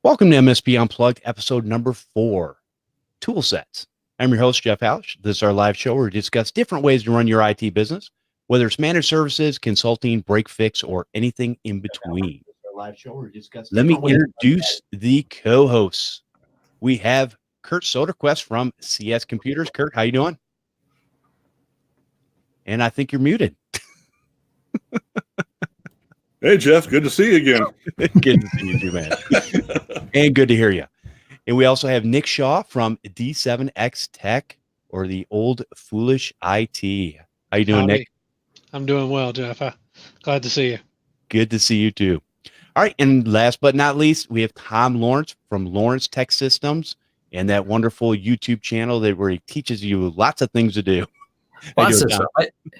Welcome to MSP Unplugged, episode number 4, Toolsets. I'm your host, Jeff Halash. This is our live show where we discuss different ways to run your IT business, whether it's managed services, consulting, break fix, or anything in between. Let me introduce the co-hosts. We have Curt Soderquist from CS Computers. Curt, how you doing? And I think you're muted. Hey, Jeff, good to see you again. Good to see you too, man. And good to hear you. And we also have Nick Shaw from D7X Tech, or the old foolish IT. How you doing, Howdy. Nick? I'm doing well, Jeff. Glad to see you. Good to see you too. All right, and last but not least, we have Tom Lawrence from Lawrence Tech Systems and that wonderful YouTube channel where he teaches you lots of things to do. Lots of stuff.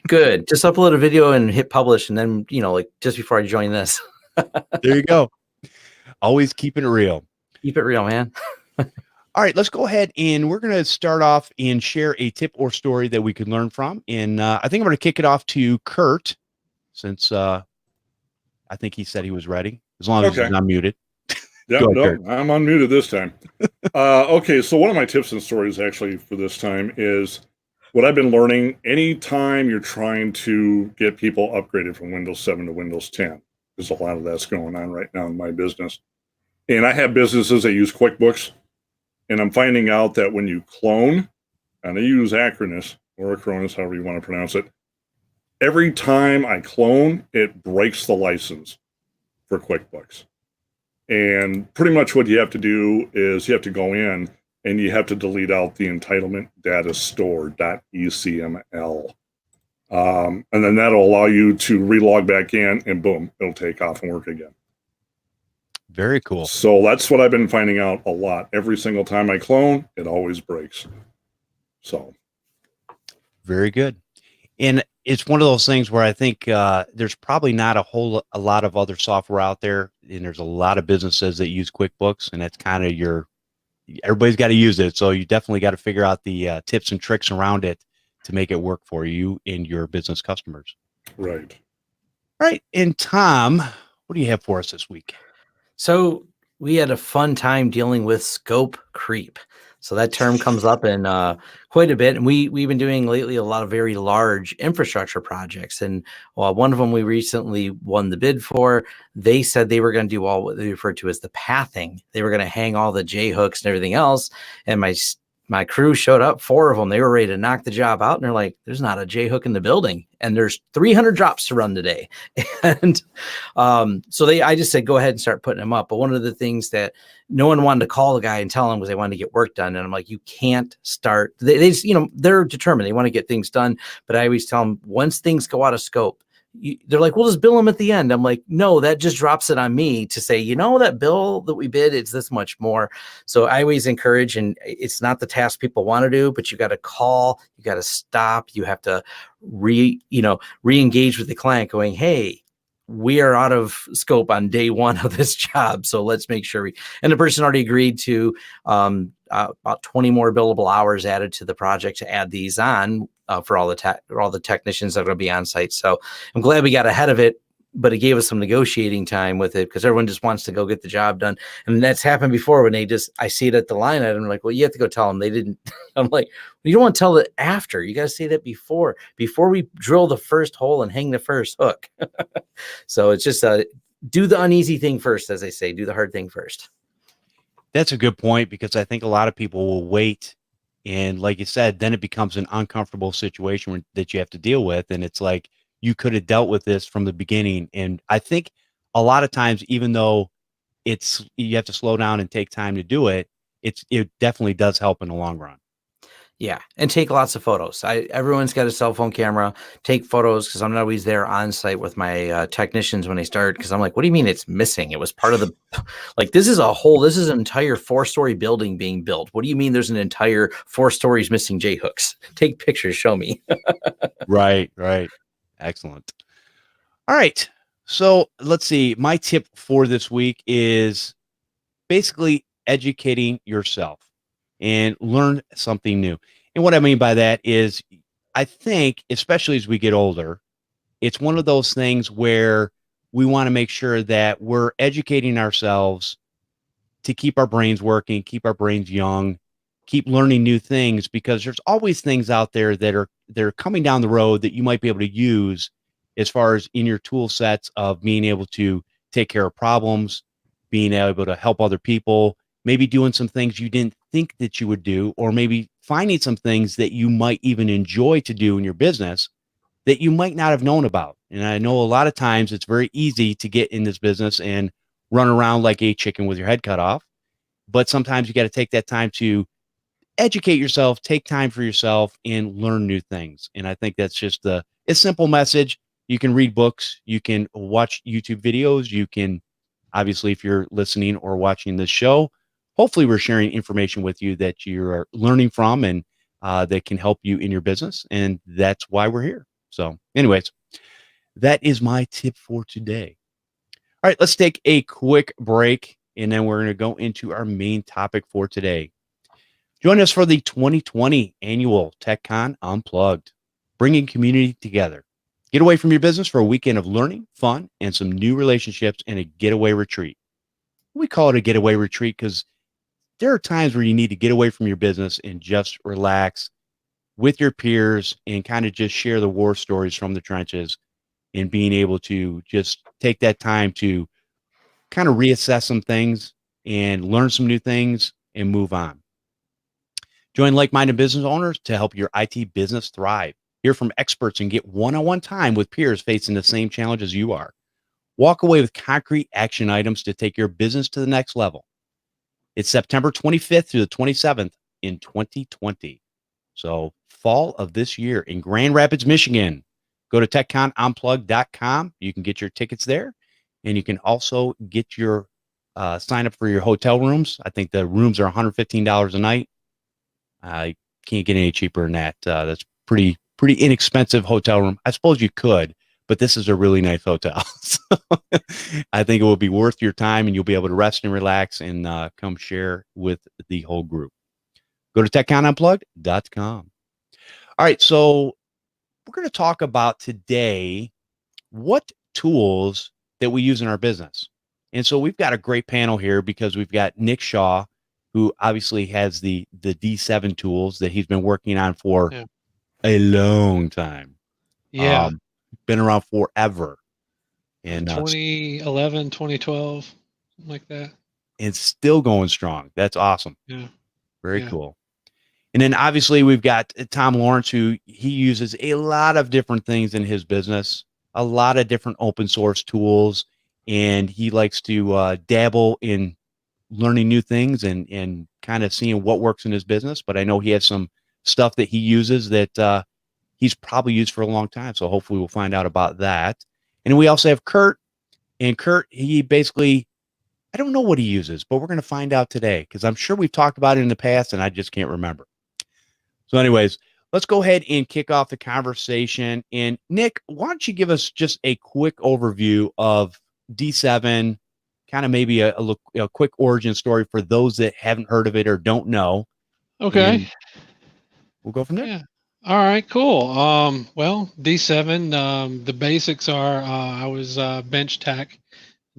Good. Just upload a video and hit publish, and then like just before I join this. There you go. Always keeping it real. Keep it real, man. All right, let's go ahead and we're going to start off and share a tip or story that we could learn from. And I think I'm going to kick it off to Curt, since I think he said he was ready, as long as he's not muted. Yeah, no, I'm unmuted this time. Okay, so one of my tips and stories actually for this time is what I've been learning. Anytime you're trying to get people upgraded from Windows 7 to Windows 10, there's a lot of that's going on right now in my business. And I have businesses that use QuickBooks, and I'm finding out that when you clone, and I use Acronis or Acronis, however you want to pronounce it, every time I clone, it breaks the license for QuickBooks. And pretty much what you have to do is you have to go in and you have to delete out the entitlement data store.ecml. And then that'll allow you to relog back in, and boom, it'll take off and work again. Very cool. So that's what I've been finding out a lot. Every single time I clone, it always breaks. So very good. And it's one of those things where I think there's probably not a lot of other software out there, and there's a lot of businesses that use QuickBooks, and that's kind of everybody's got to use it. So you definitely got to figure out the tips and tricks around it to make it work for you and your business customers. Right. All right. And Tom, what do you have for us this week? So we had a fun time dealing with scope creep. So that term comes up in quite a bit. And we've been doing lately a lot of very large infrastructure projects. And one of them we recently won the bid for. They said they were going to do all what they referred to as the pathing. They were going to hang all the J hooks and everything else. And my crew showed up, 4 of them. They were ready to knock the job out. And they're like, there's not a J hook in the building. And there's 300 drops to run today. And so I just said, go ahead and start putting them up. But one of the things that no one wanted to call the guy and tell him was they wanted to get work done. And I'm like, you can't start. They just, they're determined. They want to get things done. But I always tell them, once things go out of scope, they're like, we'll just bill them at the end. I'm like, no, that just drops it on me to say, that bill that we bid, it's this much more. So I always encourage, and it's not the task people want to do, but you got to call, you got to stop, you have to re-engage with the client going, hey, we are out of scope on day one of this job. So let's make sure and the person already agreed to about 20 more billable hours added to the project to add these on for all the technicians that are going to be on site. So I'm glad we got ahead of it, but it gave us some negotiating time with it because everyone just wants to go get the job done. And that's happened before when I see it at the line item. I'm like, well, you have to go tell them they didn't. I'm like, well, you don't want to tell it after. You got to say that before we drill the first hole and hang the first hook. So it's just do the uneasy thing first, as they say, do the hard thing first. That's a good point, because I think a lot of people will wait. And like you said, then it becomes an uncomfortable situation that you have to deal with. And it's like, you could have dealt with this from the beginning. And I think a lot of times, even though you have to slow down and take time to do it, it definitely does help in the long run. Yeah. And take lots of photos. Everyone's got a cell phone camera. Take photos, because I'm not always there on site with my technicians when they start. Because I'm like, what do you mean it's missing? It was part of the, this is an entire 4-story building being built. What do you mean there's an entire 4 stories missing J hooks? Take pictures, show me. Right. Excellent. All right. So let's see. My tip for this week is basically educating yourself and learn something new. And what I mean by that is, I think, especially as we get older, it's one of those things where we want to make sure that we're educating ourselves to keep our brains working, keep our brains young, keep learning new things, because there's always things out there that are coming down the road that you might be able to use as far as in your tool sets of being able to take care of problems, being able to help other people, maybe doing some things you didn't think that you would do, or maybe finding some things that you might even enjoy to do in your business that you might not have known about. And I know a lot of times it's very easy to get in this business and run around like a chicken with your head cut off. But sometimes you got to take that time to educate yourself, take time for yourself, and learn new things. And I think that's just a simple message. You can read books, you can watch YouTube videos, you can, obviously, if you're listening or watching this show, hopefully we're sharing information with you that you're learning from and that can help you in your business. And that's why we're here. So anyways, that is my tip for today. All right, let's take a quick break, and then we're going to go into our main topic for today. Join us for the 2020 annual TechCon Unplugged, bringing community together. Get away from your business for a weekend of learning, fun, and some new relationships and a getaway retreat. We call it a getaway retreat because there are times where you need to get away from your business and just relax with your peers and kind of just share the war stories from the trenches, and being able to just take that time to kind of reassess some things and learn some new things and move on. Join like-minded business owners to help your IT business thrive. Hear from experts and get one-on-one time with peers facing the same challenges you are. Walk away with concrete action items to take your business to the next level. It's September 25th through the 27th in 2020. So fall of this year in Grand Rapids, Michigan. Go to TechConUnplugged.com. You can get your tickets there, and you can also get your sign up for your hotel rooms. I think the rooms are $115 a night. I can't get any cheaper than that. That's pretty inexpensive hotel room. I suppose you could, but this is a really nice hotel. So I think it will be worth your time, and you'll be able to rest and relax and come share with the whole group. Go to TechConUnplugged.com. All right, so we're going to talk about today what tools that we use in our business. And so we've got a great panel here because we've got Nick Shaw, who obviously has the D7 tools that he's been working on for a long time. Yeah. Been around forever. And 2011, 2012, something like that. And still going strong. That's awesome. Yeah. Very cool. And then obviously we've got Tom Lawrence, who he uses a lot of different things in his business, a lot of different open source tools, and he likes to dabble in learning new things and kind of seeing what works in his business. But I know he has some stuff that he uses that he's probably used for a long time. So hopefully we'll find out about that. And we also have Curt, and Curt, he basically, I don't know what he uses, but we're going to find out today because I'm sure we've talked about it in the past and I just can't remember. So anyways, let's go ahead and kick off the conversation. And Nick, why don't you give us just a quick overview of D7, kind of maybe a quick origin story for those that haven't heard of it or don't know. Okay. And we'll go from there. Yeah. All right, cool. Well, D7, the basics are I was bench tech,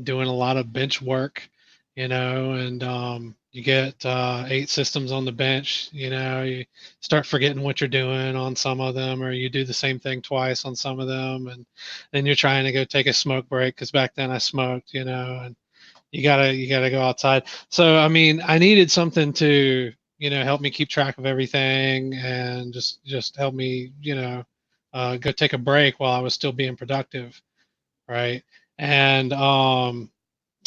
doing a lot of bench work, and you get 8 systems on the bench. You start forgetting what you're doing on some of them, or you do the same thing twice on some of them, and then you're trying to go take a smoke break because back then I smoked, and you gotta go outside. So I mean, I needed something to help me keep track of everything and just help me go take a break while I was still being productive, right? And so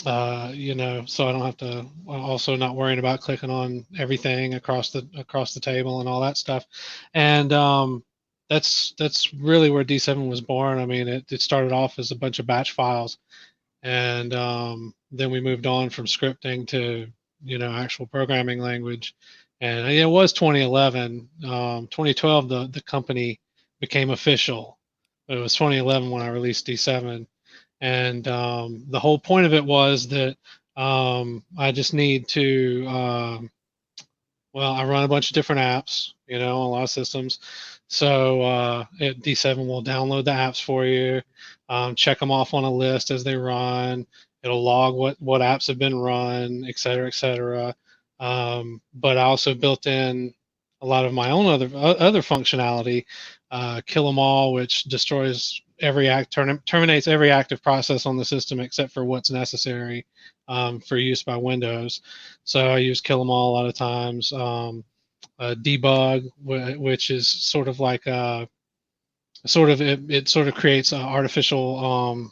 I don't have to also not worrying about clicking on everything across the table and all that stuff. And that's really where D7 was born. I mean, it started off as a bunch of batch files, and then we moved on from scripting to actual programming language. And it was 2011. 2012 the company became official, but it was 2011 when I released D7. And the whole point of it was that I just need to I run a bunch of different apps, on a lot of systems. So D7 will download the apps for you, check them off on a list as they run. It'll log what apps have been run, et cetera, et cetera. But I also built in a lot of my own other functionality, kill them all, which destroys every terminates every active process on the system except for what's necessary for use by Windows. So I use kill them all a lot of times. Debug, which is sort of like it sort of creates artificial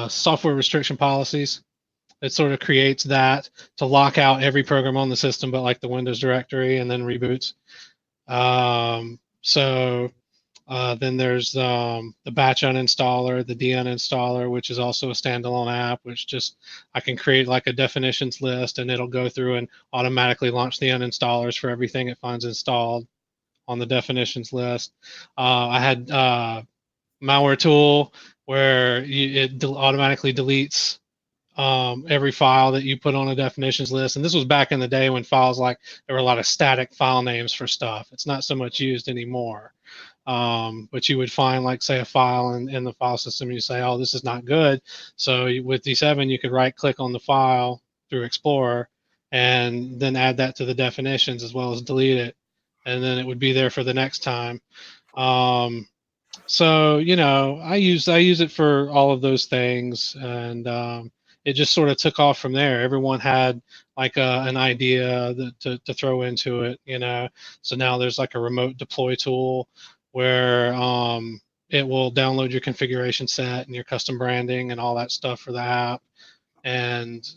software restriction policies. It sort of creates that to lock out every program on the system, but like the Windows directory, and then reboots. Then there's the batch uninstaller, the duninstaller, which is also a standalone app, which just I can create like a definitions list, and it'll go through and automatically launch the uninstallers for everything it finds installed on the definitions list. I had malware tool where it automatically deletes every file that you put on a definitions list. And this was back in the day when files, like, there were a lot of static file names for stuff. It's not so much used anymore. But you would find, like, say, a file in the file system, and you say, oh, this is not good. So with D7, you could right click on the file through Explorer and then add that to the definitions as well as delete it. And then it would be there for the next time. So, I use it for all of those things. And it just sort of took off from there. Everyone had like an idea to throw into it, So now there's like a remote deploy tool where it will download your configuration set and your custom branding and all that stuff for the app. And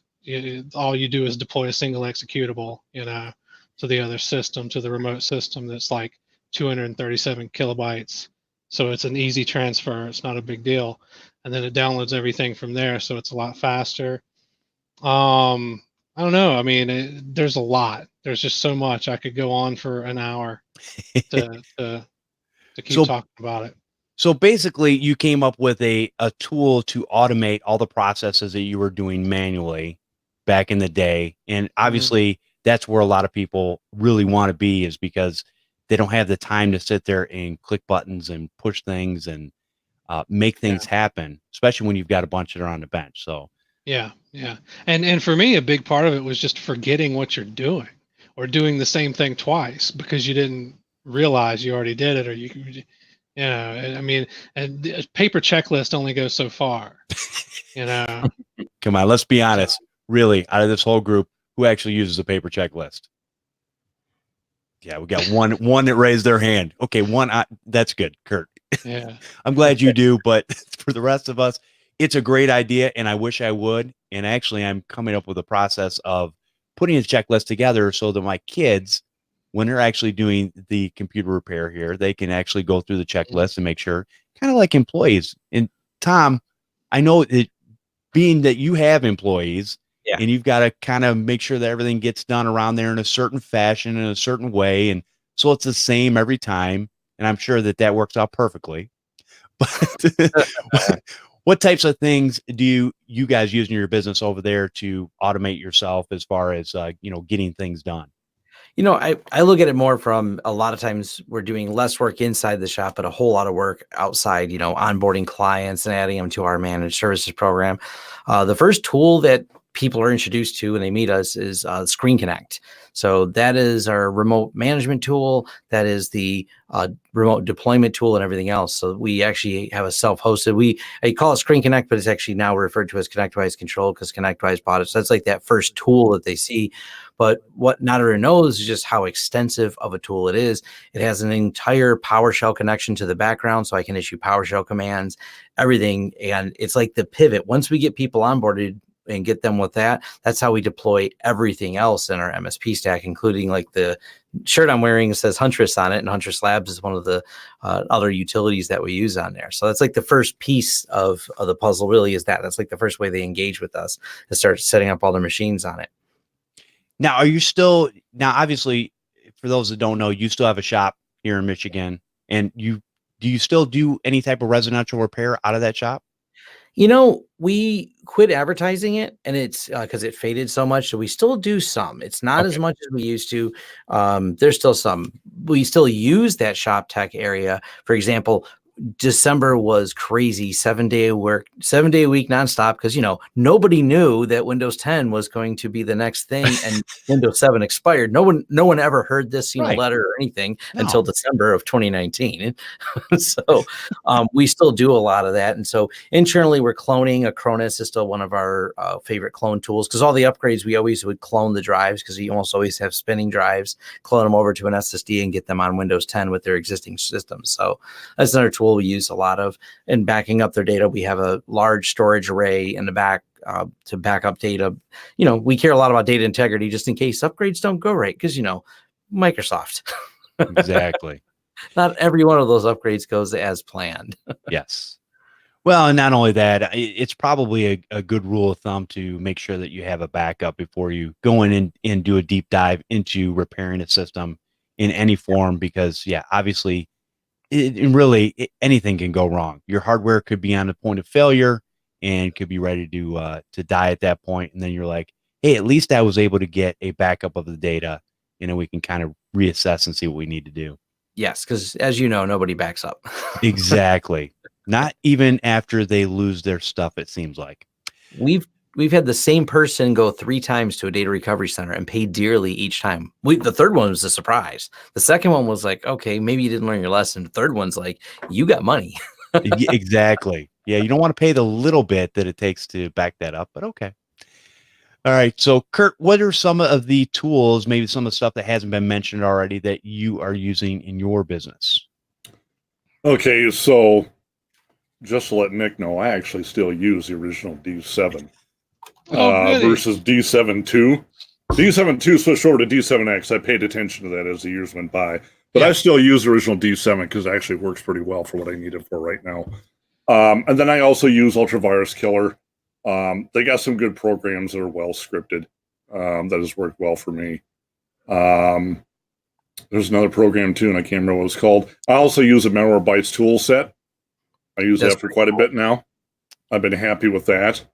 all you do is deploy a single executable, to the other system, to the remote system that's like 237 kilobytes. So it's an easy transfer. It's not a big deal. And then it downloads everything from there, so it's a lot faster. I don't know. I mean, there's a lot. There's just so much. I could go on for an hour to keep talking about it. So basically, you came up with a tool to automate all the processes that you were doing manually back in the day. And obviously, that's where a lot of people really want to be, is because they don't have the time to sit there and click buttons and push things and make things happen, especially when you've got a bunch that are on the bench. So yeah. And for me, a big part of it was just forgetting what you're doing, or doing the same thing twice because you didn't realize you already did it, or I mean, and a paper checklist only goes so far, Come on, let's be honest. Really, out of this whole group, who actually uses a paper checklist? Yeah, we got one that raised their hand. Okay, one. That's good, Curt. Yeah, I'm glad you do, but for the rest of us, it's a great idea, and I wish I would. And actually, I'm coming up with a process of putting a checklist together so that my kids, when they're actually doing the computer repair here, they can actually go through the checklist and make sure, kind of like employees. And Tom, I know it, being that you have employees, and you've got to kind of make sure that everything gets done around there in a certain fashion, in a certain way. And so it's the same every time. And I'm sure that works out perfectly. But what types of things do you guys use in your business over there to automate yourself as far as, getting things done? I look at it more from, a lot of times we're doing less work inside the shop, but a whole lot of work outside, onboarding clients and adding them to our managed services program. The first tool that people are introduced to when they meet us is Screen Connect. So that is our remote management tool. That is the remote deployment tool and everything else. So we actually have a self-hosted. I call it Screen Connect, but it's actually now referred to as ConnectWise Control because ConnectWise bought it. So that's like that first tool that they see. But what not everyone knows is just how extensive of a tool it is. It has an entire PowerShell connection to the background, so I can issue PowerShell commands, everything. And it's like the pivot. Once we get people onboarded and get them with that, that's how we deploy everything else in our MSP stack, including like the shirt I'm wearing says Huntress on it, and Huntress Labs is one of the other utilities that we use on there. So that's like the first piece of the puzzle, really, is that. That's like the first way they engage with us, to start setting up all their machines on it. Now, obviously, for those that don't know, you still have a shop here in Michigan, and do you still do any type of residential repair out of that shop? We quit advertising it, and it's because it faded so much. So we still do some. It's not as much as we used to. There's still some, we still use that shop tech area. For example, December was crazy, 7-day a week nonstop, because nobody knew that Windows 10 was going to be the next thing, and Windows 7 expired. No one ever heard this, letter or anything until December of 2019. So we still do a lot of that, and so internally we're cloning. Acronis is still one of our favorite clone tools, because all the upgrades we always would clone the drives, because we almost always have spinning drives, clone them over to an SSD and get them on Windows 10 with their existing systems. So that's another tool we use a lot of. And backing up their data, we have a large storage array in the back to back up data. We care a lot about data integrity, just in case upgrades don't go right, because Microsoft. Exactly. Not every one of those upgrades goes as planned. Yes. Well, and not only that, it's probably a good rule of thumb to make sure that you have a backup before you go in and do a deep dive into repairing a system in any form, because obviously anything can go wrong. Your hardware could be on the point of failure and could be ready to die at that point. And then you're like, hey, at least I was able to get a backup of the data. We can kind of reassess and see what we need to do. Yes, because as nobody backs up. Exactly. Not even after they lose their stuff, it seems like. We've had the same person go 3 times to a data recovery center and pay dearly each time. The third one was a surprise. The second one was like, okay, maybe you didn't learn your lesson. The third one's like, you got money. Exactly. Yeah, you don't want to pay the little bit that it takes to back that up, but okay. All right. So, Curt, what are some of the tools, maybe some of the stuff that hasn't been mentioned already, that you are using in your business? Okay, so just to let Nick know, I actually still use the original D7 versus D7.2. D7.2 switched over to D7X. I paid attention to that as the years went by. But I still use the original D7 because it actually works pretty well for what I need it for right now. And then I also use Ultravirus Killer. They got some good programs that are well scripted. That has worked well for me. There's another program too, and I can't remember what it's called. I also use a Malwarebytes Toolset. I use that for quite a bit now. I've been happy with that.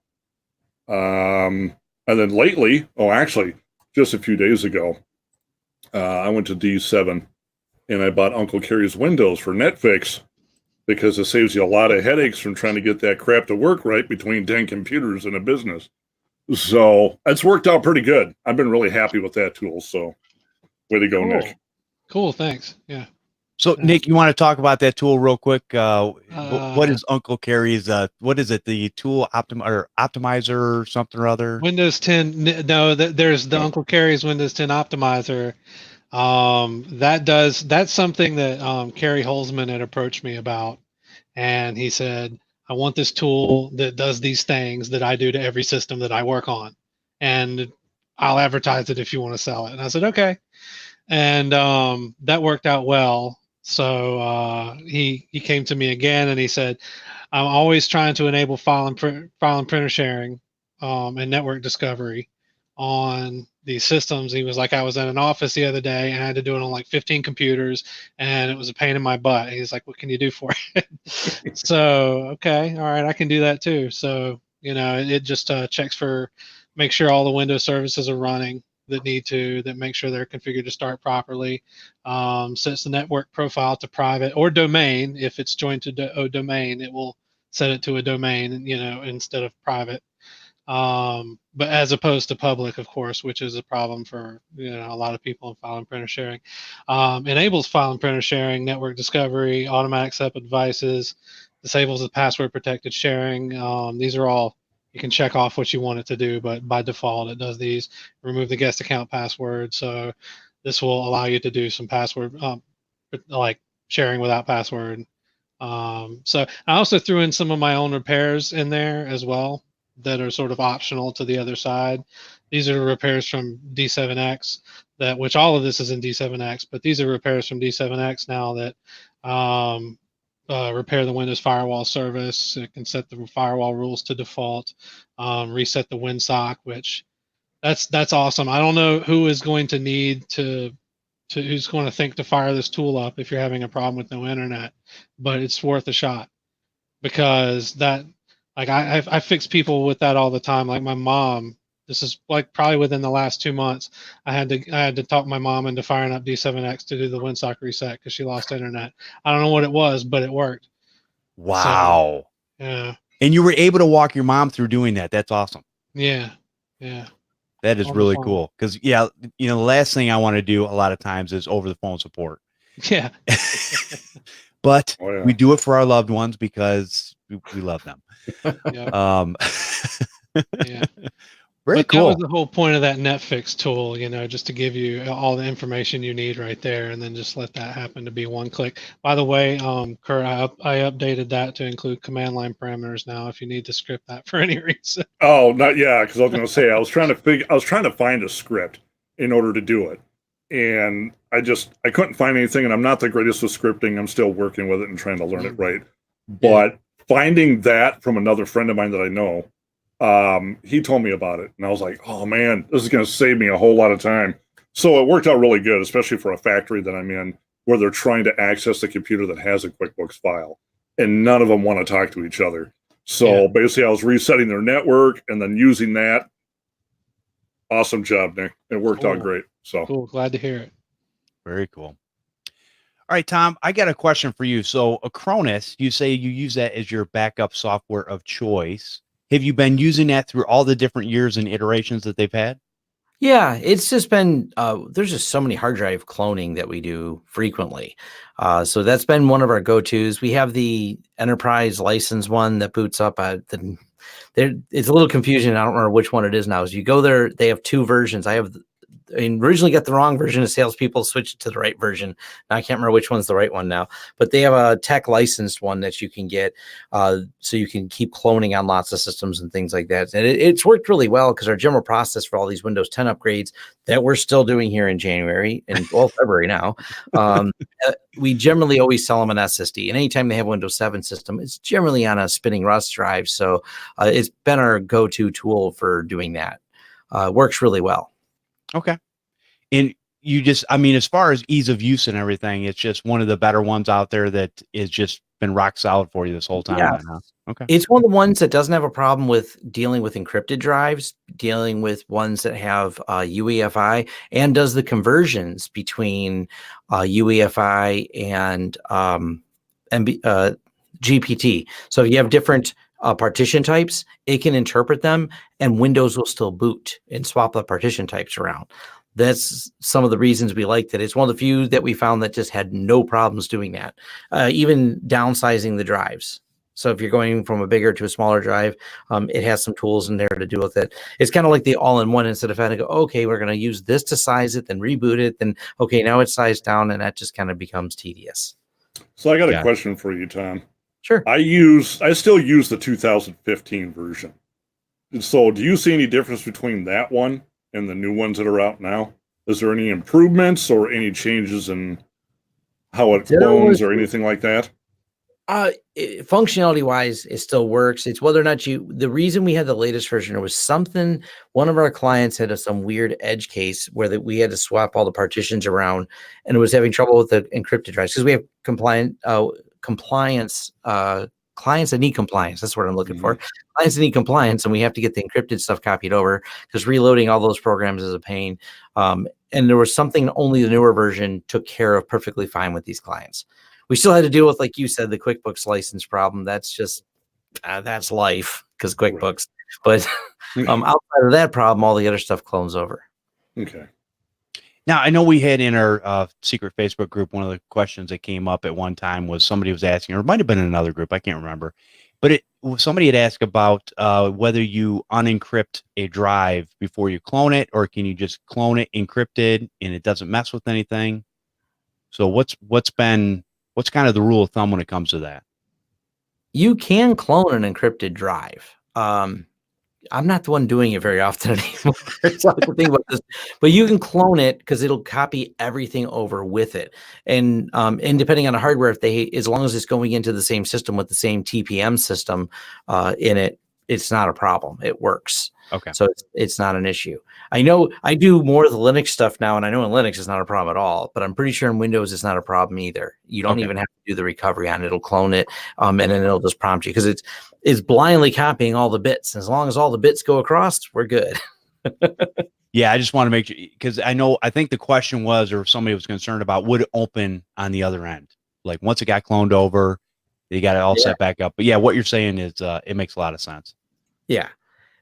And then lately, actually, just a few days ago, I went to D7 and I bought Uncle Carrie's Windows for Netflix, because it saves you a lot of headaches from trying to get that crap to work right between 10 computers in a business. So it's worked out pretty good. I've been really happy with that tool. So way to go, cool. Nick. Cool. Thanks. Yeah. So, Nick, you want to talk about that tool real quick? What is Uncle Carrie's? What is it? The tool optimizer or something or other? Windows 10. No, there's the Uncle Carrie's Windows 10 optimizer. That's something that Kerry Holzman had approached me about, and he said, I want this tool that does these things that I do to every system that I work on, and I'll advertise it if you want to sell it. And I said, okay. And that worked out well. So he came to me again and he said, I'm always trying to enable file and printer sharing and network discovery on these systems. He was like, I was in an office the other day and I had to do it on like 15 computers and it was a pain in my butt. He's like, what can you do for it? So, okay, all right, I can do that too. So, it just checks make sure all the Windows services are running that make sure they're configured to start properly, sets the network profile to private or domain. If it's joined to a domain, it will set it to a domain, instead of private. But as opposed to public, of course, which is a problem for a lot of people in file and printer sharing. Enables file and printer sharing, network discovery, automatic setup of devices, disables the password protected sharing. These are all, you can check off what you want it to do, but by default it does these. Remove the guest account password. So this will allow you to do some password like sharing without password. So I also threw in some of my own repairs in there as well that are sort of optional to the other side. These are repairs from D7X, which all of this is in D7X, but these are repairs from D7X now that repair the Windows firewall service. It can set the firewall rules to default, reset the WinSock, which that's awesome. I don't know who is going to need who's going to think to fire this tool up if you're having a problem with no internet, but it's worth a shot, because I fix people with that all the time. Like my mom This is like probably within the last 2 months. I had to talk my mom into firing up D7X to do the windsock reset because she lost internet. I don't know what it was, but it worked. Wow. So, yeah. And you were able to walk your mom through doing that. That's awesome. Yeah. Yeah. That is really cool. Because, yeah, the last thing I want to do a lot of times is over the phone support. Yeah. But we do it for our loved ones because we love them. Yeah. Yeah. Very but cool. That was the whole point of that Netflix tool, just to give you all the information you need right there, and then just let that happen to be one click. By the way, Curt, I updated that to include command line parameters now. If you need to script that for any reason. Oh, not yeah, because I was going to say I was trying to find a script in order to do it, and I couldn't find anything. And I'm not the greatest with scripting. I'm still working with it and trying to learn it right. But finding that from another friend of mine that I know. He told me about it, and I was like, oh man, this is going to save me a whole lot of time. So it worked out really good, especially for a factory that I'm in where they're trying to access the computer that has a QuickBooks file, and none of them want to talk to each other. So basically I was resetting their network and then using that. Awesome job, Nick. It worked out great. So cool. Glad to hear it. Very cool. All right, Tom, I got a question for you. So Acronis, you say you use that as your backup software of choice. Have you been using that through all the different years and iterations that they've had? Yeah, it's just been, there's just so many hard drive cloning that we do frequently. So that's been one of our go-tos. We have the enterprise license one that boots up. It's a little confusing. I don't remember which one it is now. As you go there, they have two versions. I originally got the wrong version of salespeople, switched to the right version. Now I can't remember which one's the right one now, but they have a tech licensed one that you can get, so you can keep cloning on lots of systems and things like that. And it's worked really well because our general process for all these Windows 10 upgrades that we're still doing here in January and February now, we generally always sell them an SSD. And anytime they have a Windows 7 system, it's generally on a spinning Rust drive. So it's been our go-to tool for doing that. Works really well. Okay. And you just, as far as ease of use and everything, it's just one of the better ones out there that is just been rock solid for you this whole time. Yeah. Then, huh? Okay. It's one of the ones that doesn't have a problem with dealing with encrypted drives, dealing with ones that have UEFI, and does the conversions between UEFI and GPT. So if you have different partition types, it can interpret them, and Windows will still boot and swap the partition types around. That's some of the reasons we liked it. It's one of the few that we found that just had no problems doing that, even downsizing the drives. So if you're going from a bigger to a smaller drive, it has some tools in there to do with it. It's kind of like the all-in-one, instead of having to go, okay, we're going to use this to size it, then reboot it, then, okay, now it's sized down, and that just kind of becomes tedious. So I got a question for you, Tom. Sure. I still use the 2015 version. So do you see any difference between that one and the new ones that are out now? Is there any improvements or any changes in how it clones or anything like that? Functionality wise, it still works. It's whether or not the reason we had the latest version, was one of our clients had some weird edge case where we had to swap all the partitions around, and it was having trouble with the encrypted drives because we have clients that need compliance. That's what I'm looking for. Clients that need compliance, and we have to get the encrypted stuff copied over because reloading all those programs is a pain. And there was something only the newer version took care of perfectly fine with these clients. We still had to deal with, like you said, the QuickBooks license problem. That's just that's life because QuickBooks. But outside of that problem, all the other stuff clones over. Okay. Now, I know we had in our secret Facebook group, one of the questions that came up at one time was somebody was asking, or it might have been in another group, I can't remember, but somebody had asked about whether you unencrypt a drive before you clone it, or can you just clone it encrypted and it doesn't mess with anything? So what's kind of the rule of thumb when it comes to that? You can clone an encrypted drive. I'm not the one doing it very often anymore. So I think about this, but you can clone it because it'll copy everything over with it. And depending on the hardware, as long as it's going into the same system with the same TPM system in it, it's not a problem. It works. Okay. So it's not an issue. I know I do more of the Linux stuff now, and I know in Linux it's not a problem at all, but I'm pretty sure in Windows it's not a problem either. You don't even have to do the recovery on it. It'll clone it, and then it'll just prompt you because it's blindly copying all the bits. As long as all the bits go across, we're good. Yeah, I just want to make sure, because I think the question was, or somebody was concerned about, would it open on the other end? Like once it got cloned over, you got it all set back up. But yeah, what you're saying is it makes a lot of sense. Yeah.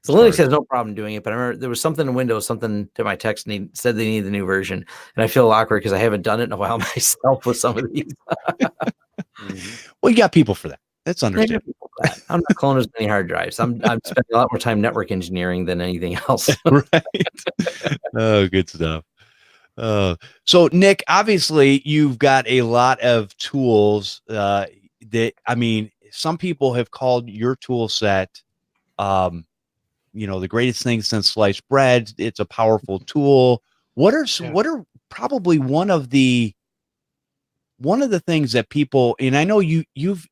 So Linux has no problem doing it, but I remember there was something in Windows, something that my text said they need the new version. And I feel awkward because I haven't done it in a while myself with some of these. Well, you got people for that. That's understandable. I'm not cloning as many hard drives. I'm spending a lot more time network engineering than anything else. Right. Oh, good stuff. So Nick, obviously you've got a lot of tools that, I mean, some people have called your tool set, the greatest thing since sliced bread. It's a powerful tool. What are probably one of the things that people, and I know you've,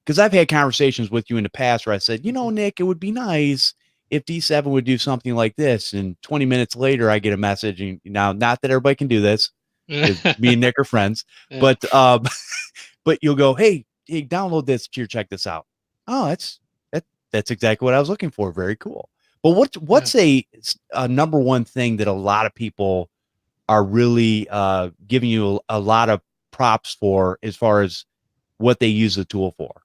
because I've had conversations with you in the past where I said, Nick, it would be nice if D7 would do something like this. And 20 minutes later, I get a message. And now, not that everybody can do this, because me and Nick are friends, but you'll go, hey, download this here, check this out. Oh, that's exactly what I was looking for. Very cool. But what's a number one thing that a lot of people are really giving you a lot of props for as far as what they use the tool for?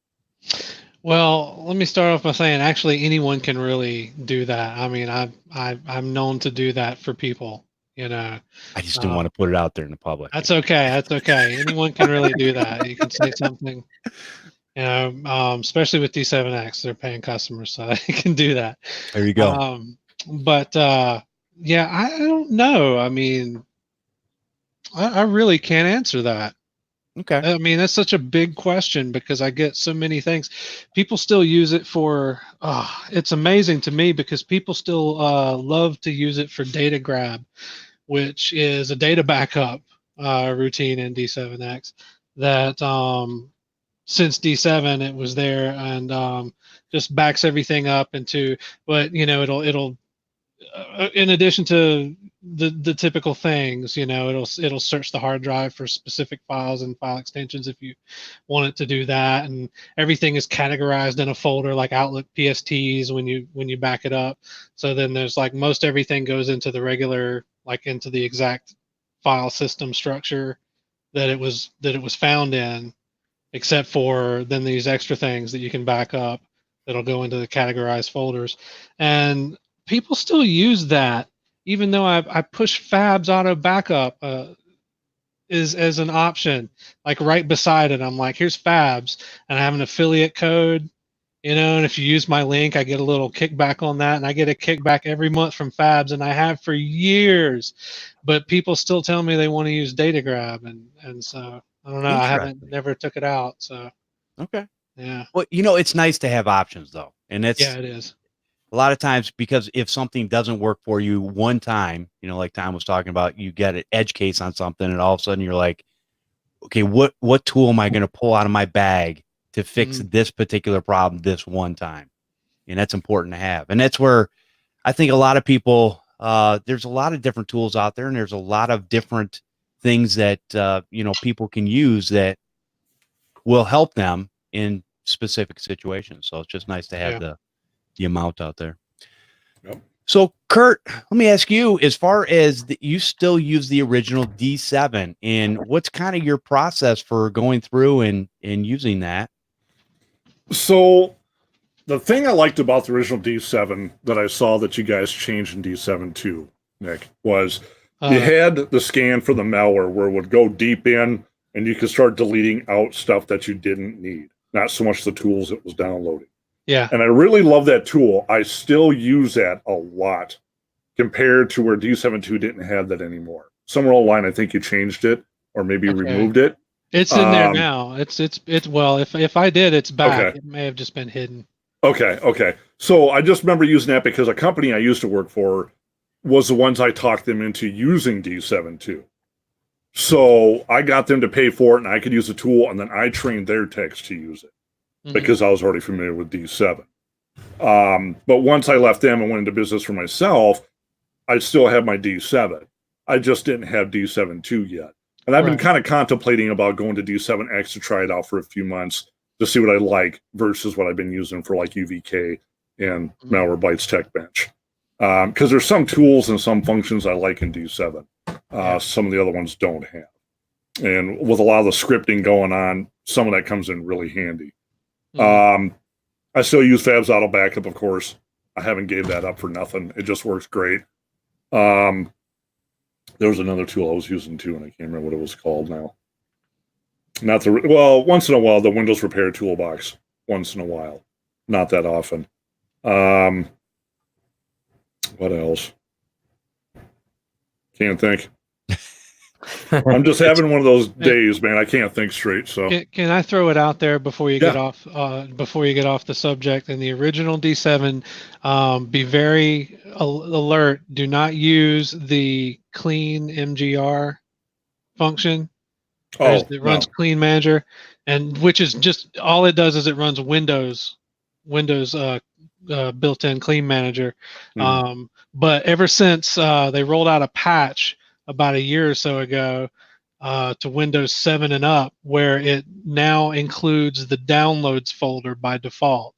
Well, let me start off by saying actually anyone can really do that. I mean, I'm known to do that for people, I just didn't want to put it out there in the public. That's okay. That's okay. Anyone can really do that. You can say something, especially with D7X, they're paying customers, so they can do that. There you go. Yeah, I don't know. I mean, I really can't answer that. Okay. I mean, that's such a big question because I get so many things. People still use it for, it's amazing to me because people still love to use it for data grab, which is a data backup routine in D7X that since D7 it was there and just backs everything up into, but it'll in addition to the typical things, it'll search the hard drive for specific files and file extensions if you want it to do that, and everything is categorized in a folder like Outlook PSTs when you back it up. So then there's like most everything goes into the regular, like into the exact file system structure that it was found in, except for then these extra things that you can back up that'll go into the categorized folders. And people still use that, even though I push Fab's auto backup as an option, like right beside it. I'm like, here's Fab's, and I have an affiliate code, and if you use my link, I get a little kickback on that, and I get a kickback every month from Fab's, and I have for years. But people still tell me they want to use data grab, and so I don't know. I never took it out. So okay, yeah. Well, it's nice to have options though, and it is. A lot of times, because if something doesn't work for you one time, like Tom was talking about, you get an edge case on something and all of a sudden you're like, okay, what tool am I going to pull out of my bag to fix this particular problem this one time? And that's important to have. And that's where I think a lot of people, there's a lot of different tools out there, and there's a lot of different things that, people can use that will help them in specific situations. So it's just nice to have the amount out there. Yep. So Curt, let me ask you, as far as you still use the original D7, and what's kind of your process for going through and using that? So the thing I liked about the original D7 that I saw that you guys changed in D7 too, Nick, was you had the scan for the malware where it would go deep in and you could start deleting out stuff that you didn't need, not so much the tools it was downloading. Yeah. And I really love that tool. I still use that a lot compared to where D7.2 didn't have that anymore. Somewhere along the line, I think you changed it or maybe removed it. It's in there now. It's well, if I did, it's back. Okay. It may have just been hidden. Okay. So I just remember using that because a company I used to work for was the ones I talked them into using D7.2. So I got them to pay for it and I could use the tool, and then I trained their techs to use it. Because I was already familiar with D7. But once I left them and went into business for myself, I still have my D7. I just didn't have D7.2 yet. And I've been kind of contemplating about going to D7X to try it out for a few months to see what I like versus what I've been using for like UVK and Malwarebytes Tech Bench. Because there's some tools and some functions I like in D7. Some of the other ones don't have. And with a lot of the scripting going on, some of that comes in really handy. I still use Fab's Auto Backup, of course. I haven't gave that up for nothing. It just works great. There was another tool I was using too, and I can't remember what it was called now. Once in a while, the Windows Repair Toolbox. Once in a while. Not that often. What else? Can't think. I'm just having one of those days, man. I can't think straight. So can I throw it out there before you get off the subject? In the original D7, be very alert. Do not use the clean MGR function. It runs Clean Manager, and which is just all it does is it runs Windows built-in Clean Manager. But ever since they rolled out a patch about a year or so ago to Windows 7 and up, where it now includes the downloads folder by default.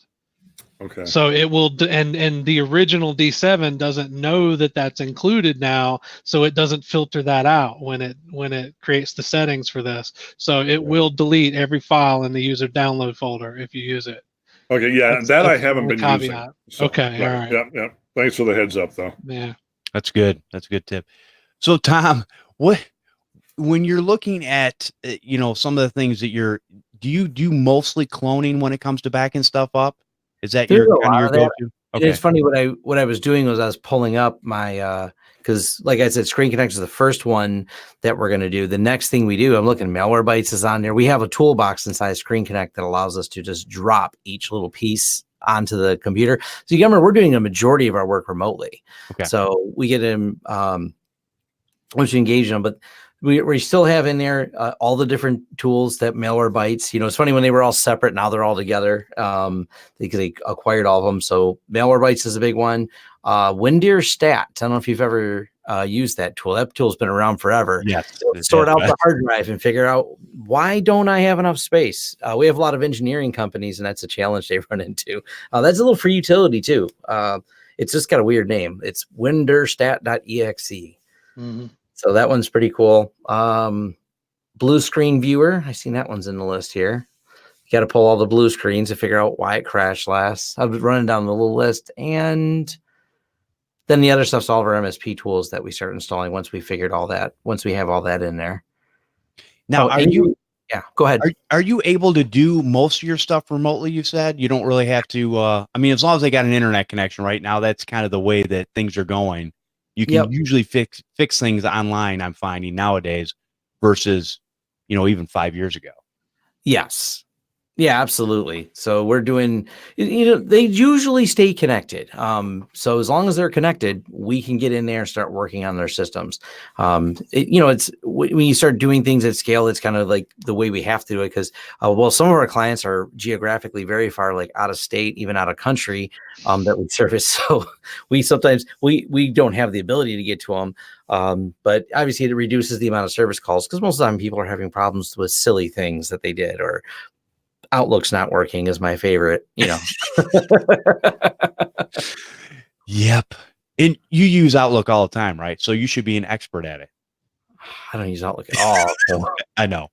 Okay. So it will, and the original D7 doesn't know that that's included now, so it doesn't filter that out when it creates the settings for this. So it will delete every file in the user download folder if you use it. Okay, yeah, that's I haven't been using. So, okay, all right. Yeah. Thanks for the heads up, though. Yeah, that's good. That's a good tip. So, Tom, when you're looking at some of the things that do you do mostly cloning when it comes to backing stuff up? Is that your go-to? Okay. It's funny what I was doing was I was pulling up my because like I said, Screen Connect is the first one that we're going to do. The next thing we do, I'm looking, Malwarebytes is on there. We have a toolbox inside Screen Connect that allows us to just drop each little piece onto the computer. So you remember, we're doing a majority of our work remotely. Okay. So we get in once you engage them, but we still have in there all the different tools that Malwarebytes, it's funny when they were all separate, now they're all together because they acquired all of them. So Malwarebytes is a big one. Windeer Stat. I don't know if you've ever used that tool. That tool's been around forever. Yes. Sort out the hard drive and figure out, why don't I have enough space? We have a lot of engineering companies, and that's a challenge they run into. That's a little free utility too. It's just got a weird name. It's winderstat.exe. Mm-hmm. So that one's pretty cool. Blue Screen Viewer. I seen that one's in the list here. You got to pull all the blue screens to figure out why it crashed last. I've been running down the little list. And then the other stuff's all of our MSP tools that we start installing once we have all that in there. Now, go ahead. Are you able to do most of your stuff remotely? You said you don't really have to. As long as they got an internet connection right now, that's kind of the way that things are going. You can usually fix things online, I'm finding nowadays, versus, even 5 years ago. Yes. Yeah, absolutely. So we're doing, they usually stay connected. So as long as they're connected, we can get in there and start working on their systems. It's when you start doing things at scale, it's kind of like the way we have to do it because, some of our clients are geographically very far, like out of state, even out of country, that we service. So we sometimes we don't have the ability to get to them. But obviously it reduces the amount of service calls because most of the time people are having problems with silly things that they did, or Outlook's not working is my favorite, Yep. And you use Outlook all the time, right? So you should be an expert at it. I don't use Outlook at all. So. I know.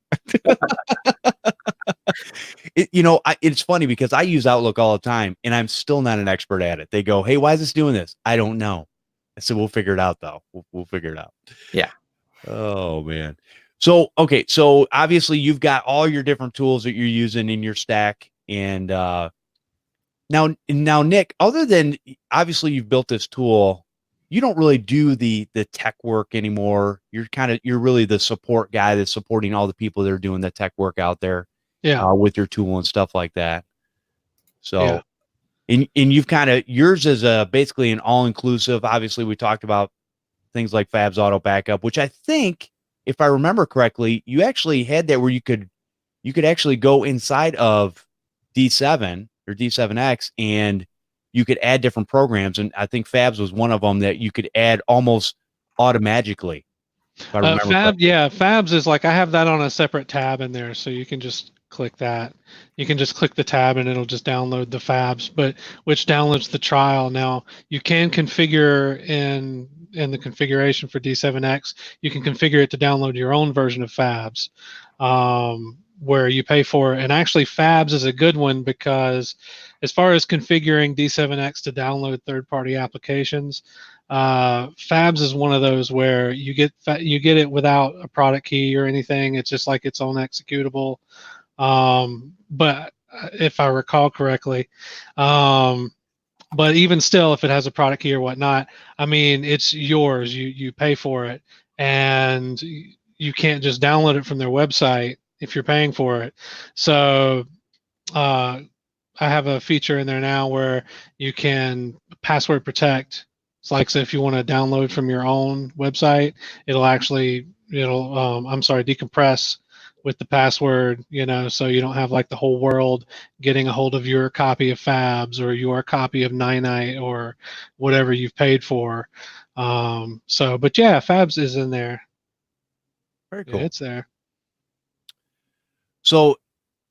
It's funny because I use Outlook all the time and I'm still not an expert at it. They go, "Hey, why is this doing this?" I don't know. I said, "We'll figure it out though. We'll figure it out." Yeah. Oh man. So, okay. So obviously you've got all your different tools that you're using in your stack. And now, Nick, other than obviously you've built this tool, you don't really do the tech work anymore. You're really the support guy that's supporting all the people that are doing the tech work out there with your tool and stuff like that. So, and you've yours is basically an all-inclusive. Obviously we talked about things like Fab's Auto Backup, which I think, if I remember correctly, you actually had that where you could actually go inside of D7 or D7X and you could add different programs. And I think Fabs was one of them that you could add almost automatically. Fabs is like, I have that on a separate tab in there. So you can just click that. You can just click the tab and it'll just download the fabs, but which downloads the trial. Now you can configure in the configuration for D7X, you can configure it to download your own version of fabs, where you pay for it. And actually fabs is a good one, because as far as configuring D7X to download third-party applications, fabs is one of those where you get it without a product key or anything. It's just like its own executable. But if I recall correctly, but even still, if it has a product key or whatnot, I mean, it's yours. You pay for it, and you can't just download it from their website if you're paying for it. So I have a feature in there now where you can password protect. It's like, so if you want to download from your own website, it'll decompress with the password, so you don't have like the whole world getting a hold of your copy of fabs or your copy of Ninite or whatever you've paid for. But yeah, fabs is in there. Very cool. Yeah, it's there. So,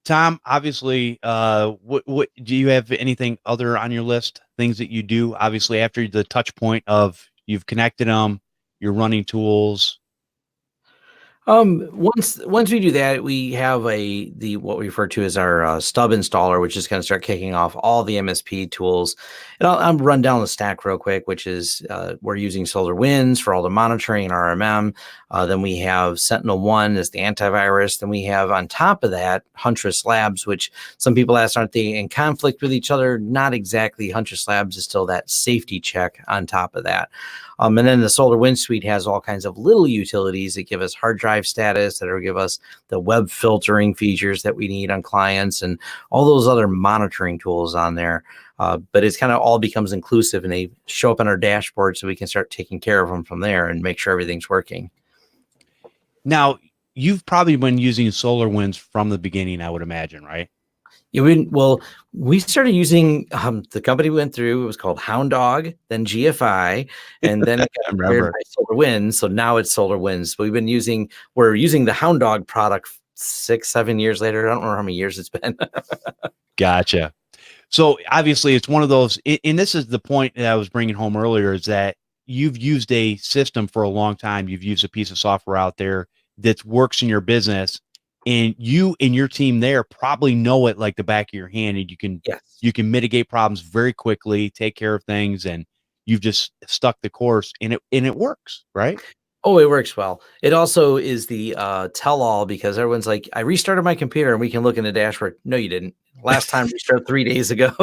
Tom, obviously, what do you have anything other on your list? Things that you do, obviously, after the touch point of you've connected them, you're running tools. Once we do that, we have what we refer to as our stub installer, which is going to start kicking off all the MSP tools. And I'll run down the stack real quick, which is we're using SolarWinds for all the monitoring and RMM. Then we have Sentinel-1 as the antivirus. Then we have on top of that Huntress Labs, which some people ask, aren't they in conflict with each other? Not exactly. Huntress Labs is still that safety check on top of that. And then the SolarWinds suite has all kinds of little utilities that give us hard drive status, that will give us the web filtering features that we need on clients, and all those other monitoring tools on there. But it's kind of all becomes inclusive, and they show up on our dashboard so we can start taking care of them from there and make sure everything's working. Now, you've probably been using SolarWinds from the beginning, I would imagine, right? Yeah, we started using the company we went through. It was called Hound Dog, then GFI, and then it got acquired by SolarWinds. So now it's SolarWinds. We're using the Hound Dog product 6-7 years later. I don't know how many years it's been. Gotcha. So obviously, it's one of those, and this is the point that I was bringing home earlier, is that you've used a system for a long time. You've used a piece of software out there that works in your business. And you and your team there probably know it like the back of your hand, and you can mitigate problems very quickly, take care of things, and you've just stuck the course, and it works, right? Oh, it works well. It also is the tell-all, because everyone's like, I restarted my computer and we can look in the dashboard. No, you didn't. Last time restarted 3 days ago.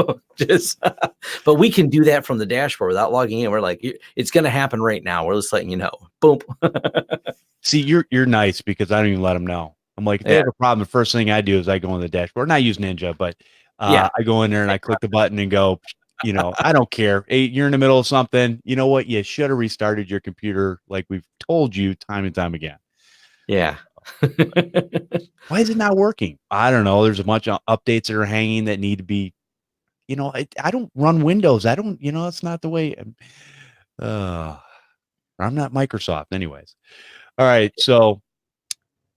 But we can do that from the dashboard without logging in. We're like, it's going to happen right now. We're just letting you know. Boom. See, you're nice, because I don't even let them know. I'm like, if they have a problem, the first thing I do is I go in the dashboard. And I use Ninja, but I go in there and I click the button and go, I don't care. Hey, you're in the middle of something. You know what? You should have restarted your computer like we've told you time and time again. Yeah. Why is it not working? I don't know. There's a bunch of updates that are hanging that need to be, I don't run Windows. I don't, it's not the way. I'm not Microsoft anyways. All right. So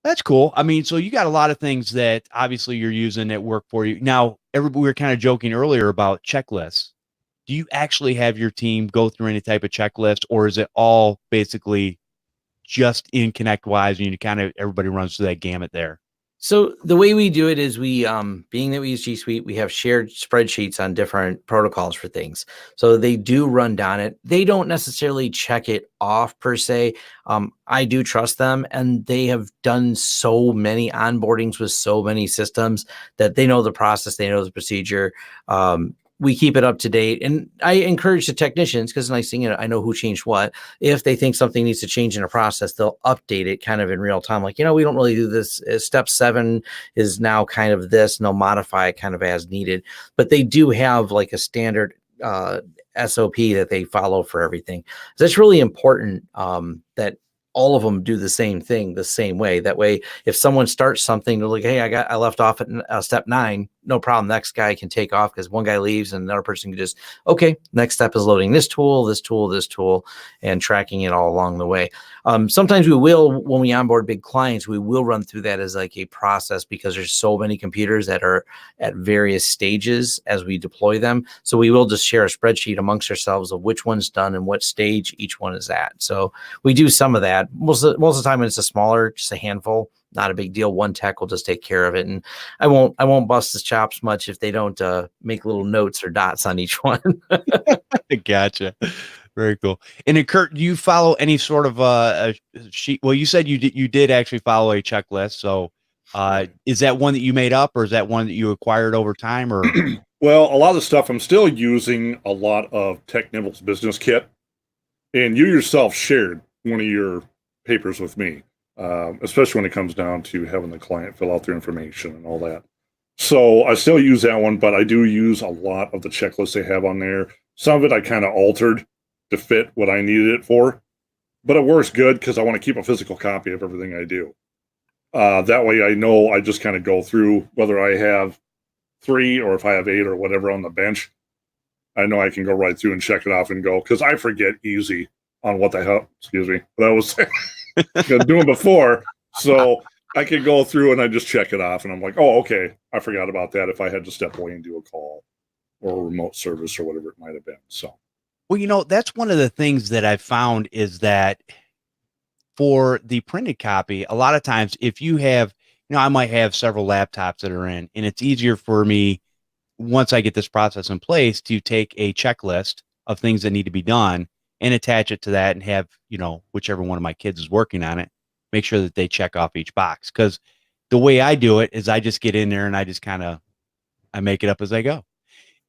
that's cool. I mean, so you got a lot of things that obviously you're using that work for you. Now, we were kind of joking earlier about checklists. Do you actually have your team go through any type of checklist, or is it all basically just in ConnectWise and everybody runs through that gamut there? So the way we do it is we, being that we use G Suite, we have shared spreadsheets on different protocols for things. So they do run down it. They don't necessarily check it off per se. I do trust them, and they have done so many onboardings with so many systems that they know the process, they know the procedure. We keep it up to date, and I encourage the technicians, because the nice thing, I know who changed what. If they think something needs to change in a process, they'll update it kind of in real time. Like, we don't really do this. Step 7 is now kind of this, and they'll modify it kind of as needed. But they do have like a standard SOP that they follow for everything. So it's really important that all of them do the same thing the same way. That way, if someone starts something, they're like, hey, I left off at step 9. no problem. Next guy can take off because one guy leaves and another person can just, okay, next step is loading this tool, and tracking it all along the way. Sometimes we will, when we onboard big clients, we will run through that as like a process because there's so many computers that are at various stages as we deploy them. So we will just share a spreadsheet amongst ourselves of which one's done and what stage each one is at. So we do some of that. Most of the time when it's a smaller, just a handful, not a big deal. One tech will just take care of it. And I won't bust his chops much if they don't make little notes or dots on each one. Gotcha. Very cool. And then, Curt, do you follow any sort of a sheet? Well, you said you did actually follow a checklist. So is that one that you made up, or is that one that you acquired over time? Or well, a lot of the stuff I'm still using a lot of TechNibble's business kit, and you yourself shared one of your papers with me, especially when it comes down to having the client fill out their information and all that. So I still use that one, but I do use a lot of the checklists they have on there. Some of it I kind of altered to fit what I needed it for, but it works good because I want to keep a physical copy of everything I do. That way I know I just kind of go through whether I have 3 or if I have 8 or whatever on the bench. I know I can go right through and check it off and go, because I forget easy on what the hell, what I was doing before. So I could go through and I just check it off and I'm like, oh, okay, I forgot about that if I had to step away and do a call or a remote service or whatever it might have been. So, well, that's one of the things that I found is that for the printed copy, a lot of times if you have, I might have several laptops that are in, and it's easier for me once I get this process in place to take a checklist of things that need to be done and attach it to that and have, whichever one of my kids is working on it, make sure that they check off each box. Because the way I do it is I just get in there and I just I make it up as I go.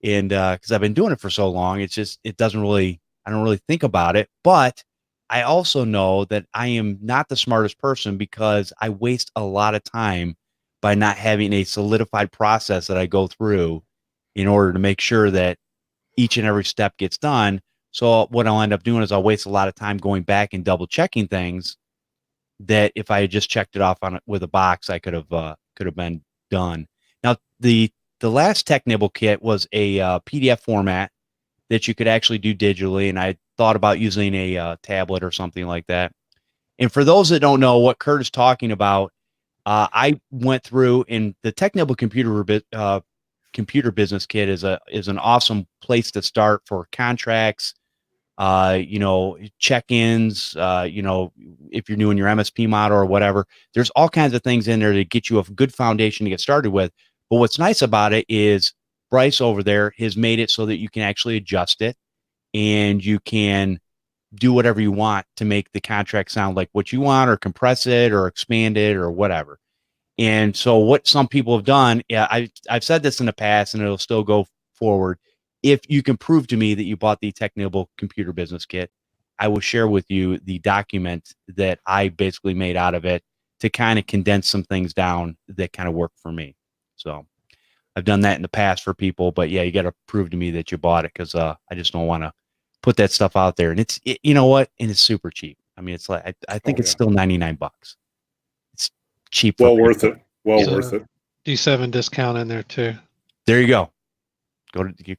And because I've been doing it for so long, I don't really think about it. But I also know that I am not the smartest person because I waste a lot of time by not having a solidified process that I go through in order to make sure that each and every step gets done. So what I'll end up doing is I'll waste a lot of time going back and double checking things that if I had just checked it off on it with a box, I could have been done. Now, the last TechNibble kit was a PDF format that you could actually do digitally, and I thought about using a tablet or something like that. And for those that don't know what Curt is talking about, I went through, and the TechNibble computer business kit is an awesome place to start for contracts, check-ins, if you're doing your MSP model or whatever. There's all kinds of things in there to get you a good foundation to get started with. But what's nice about it is Bryce over there has made it so that you can actually adjust it and you can do whatever you want to make the contract sound like what you want, or compress it or expand it or whatever. And so what some people have done, I've said this in the past and it'll still go forward. If you can prove to me that you bought the TechNibble computer business kit, I will share with you the document that I basically made out of it to kind of condense some things down that kind of work for me. So I've done that in the past for people, but yeah, you got to prove to me that you bought it, because I just don't want to put that stuff out there. And you know what? And it's super cheap. I mean, it's like, I think it's still $99. It's cheap. Well worth it. Worth it. D7 discount in there too. There you go. You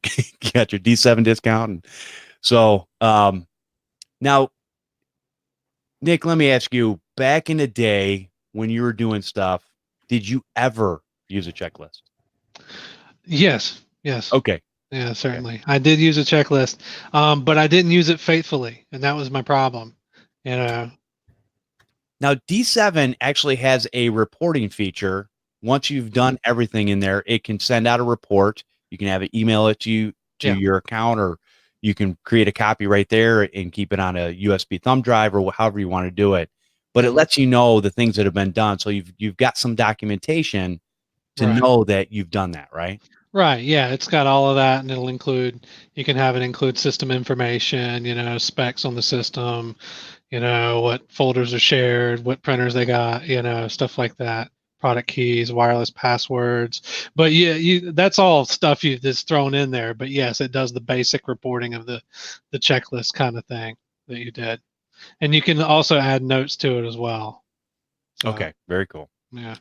got your D7 discount. And so now, Nick, let me ask you, back in the day when you were doing stuff, did you ever use a checklist? Yes. Okay. Yeah, certainly. Okay. I did use a checklist, but I didn't use it faithfully, and that was my problem. Now D7 actually has a reporting feature. Once you've done everything in there, it can send out a report. You can have it email it to you your account, or you can create a copy right there and keep it on a USB thumb drive or however you want to do it. But it lets you know the things that have been done. So you've got some documentation to know that you've done that, right? Right. Yeah, it's got all of that, and you can have it include system information, specs on the system, what folders are shared, what printers they got, stuff like that, product keys, wireless passwords. But that's all stuff that's thrown in there. But yes, it does the basic reporting of the checklist kind of thing that you did. And you can also add notes to it as well. So, okay. Very cool. Yeah.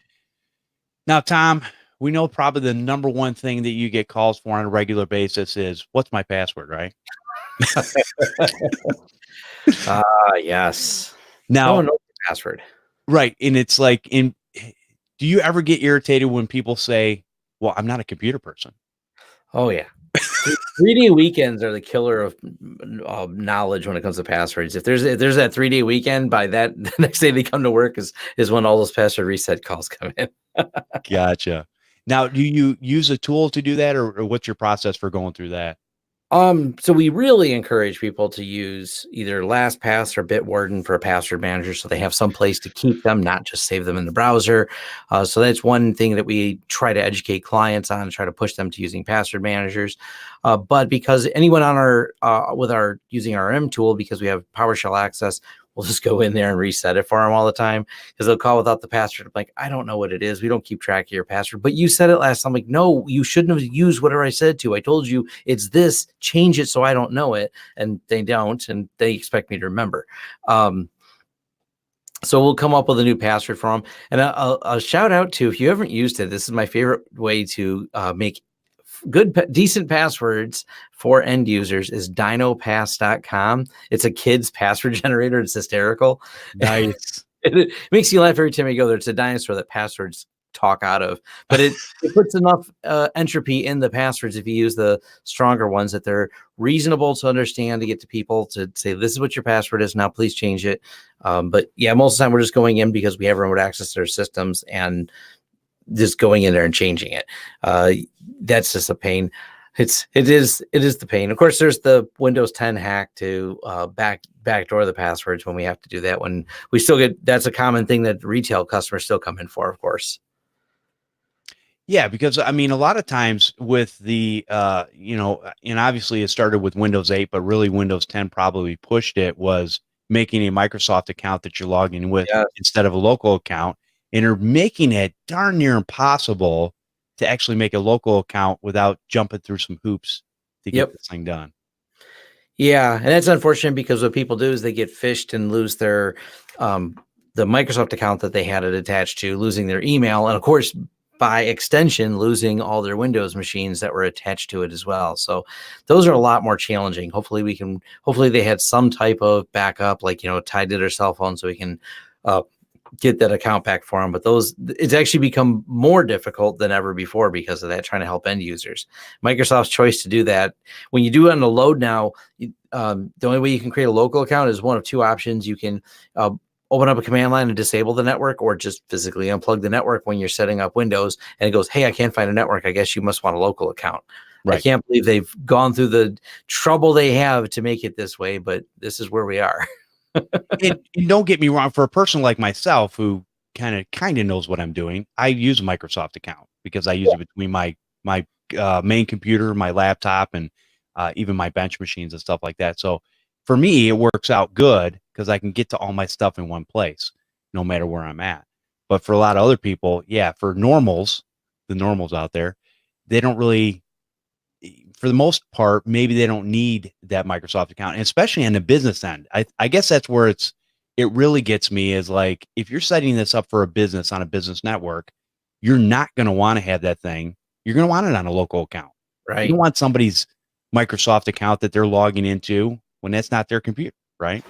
Now, Tom, we know probably the number one thing that you get calls for on a regular basis is what's my password, right? Yes. Now, No one knows the password. right. And it's like, do you ever get irritated when people say, well, I'm not a computer person? Oh, yeah. 3-day weekends are the killer of knowledge when it comes to passwords. If there's that 3-day weekend, by that the next day they come to work is when all those password reset calls come in. Gotcha. Now, do you use a tool to do that, or what's your process for going through that? So we really encourage people to use either LastPass or Bitwarden for a password manager, so they have some place to keep them, not just save them in the browser. So that's one thing that we try to educate clients on, try to push them to using password managers. But because anyone on our using our M tool, because we have PowerShell access, we'll just go in there and reset it for them all the time, because they'll call without the password. I'm like, I don't know what it is. We don't keep track of your password, but you said it last time. I'm like, no, you shouldn't have used whatever I said to. I told you it's this, change it so I don't know it. And they don't, and they expect me to remember. So we'll come up with a new password for them. And a shout out to, if you haven't used it, this is my favorite way to make decent passwords for end users, is dinopass.com. It's a kid's password generator. It's hysterical. Nice. It makes you laugh every time you go there. It's a dinosaur that passwords talk out of, but it puts enough entropy in the passwords, if you use the stronger ones, that they're reasonable to understand, to get to people to say, this is what your password is now, please change it. But yeah, most of the time we're just going in because we have remote access to their systems and just going in there and changing it. That's just a pain. It is the pain. Of course, there's the Windows 10 hack to backdoor the passwords when we have to do that. When we still get, that's a common thing that retail customers still come in for, of course. Yeah, because I mean, a lot of times with the, and obviously it started with Windows 8, but really Windows 10 probably pushed it, was making a Microsoft account that you're logging with instead of a local account. And they're making it darn near impossible to actually make a local account without jumping through some hoops to get this thing done. Yeah, and that's unfortunate, because what people do is they get phished and lose their the Microsoft account that they had it attached to, losing their email, and of course, by extension, losing all their Windows machines that were attached to it as well. So those are a lot more challenging. Hopefully they had some type of backup, like, tied to their cell phone, so we can get that account back for them. But it's actually become more difficult than ever before because of that, trying to help end users. Microsoft's choice to do that, when you do it on the load now, the only way you can create a local account is one of two options. You can open up a command line and disable the network, or just physically unplug the network when you're setting up Windows, and it goes, hey, I can't find a network. I guess you must want a local account. Right. I can't believe they've gone through the trouble they have to make it this way, but this is where we are. And don't get me wrong, for a person like myself who kind of knows what I'm doing, I use a Microsoft account because I use it between my main computer, my laptop, and even my bench machines and stuff like that. So for me, it works out good because I can get to all my stuff in one place, no matter where I'm at. But for a lot of other people, for the normals out there, they don't really, for the most part, maybe they don't need that Microsoft account, and especially on the business end. I guess that's where it really gets me, is like, if you're setting this up for a business on a business network, you're not going to want to have that thing. You're going to want it on a local account. Right. You don't want somebody's Microsoft account that they're logging into when that's not their computer, right?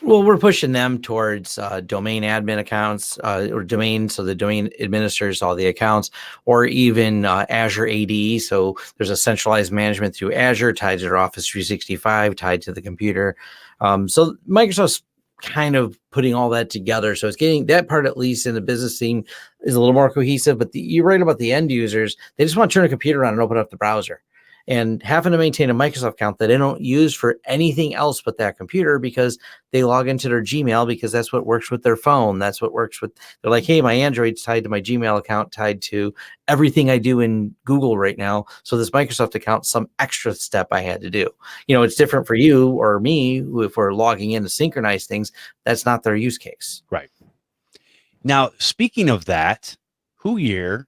Well, we're pushing them towards domain admin accounts or domain, so the domain administers all the accounts, or even Azure AD. So there's a centralized management through Azure tied to their Office 365, tied to the computer. So Microsoft's kind of putting all that together. So it's getting that part, at least in the business team, is a little more cohesive. But you're right about the end users. They just want to turn a computer on and open up the browser. And having to maintain a Microsoft account that they don't use for anything else but that computer, because they log into their Gmail because that's what works with their phone. That's what works with, they're like, hey, my Android's tied to my Gmail account, tied to everything I do in Google right now. So this Microsoft account, some extra step I had to do. It's different for you or me if we're logging in to synchronize things. That's not their use case. Right. Now, speaking of that, Whoyear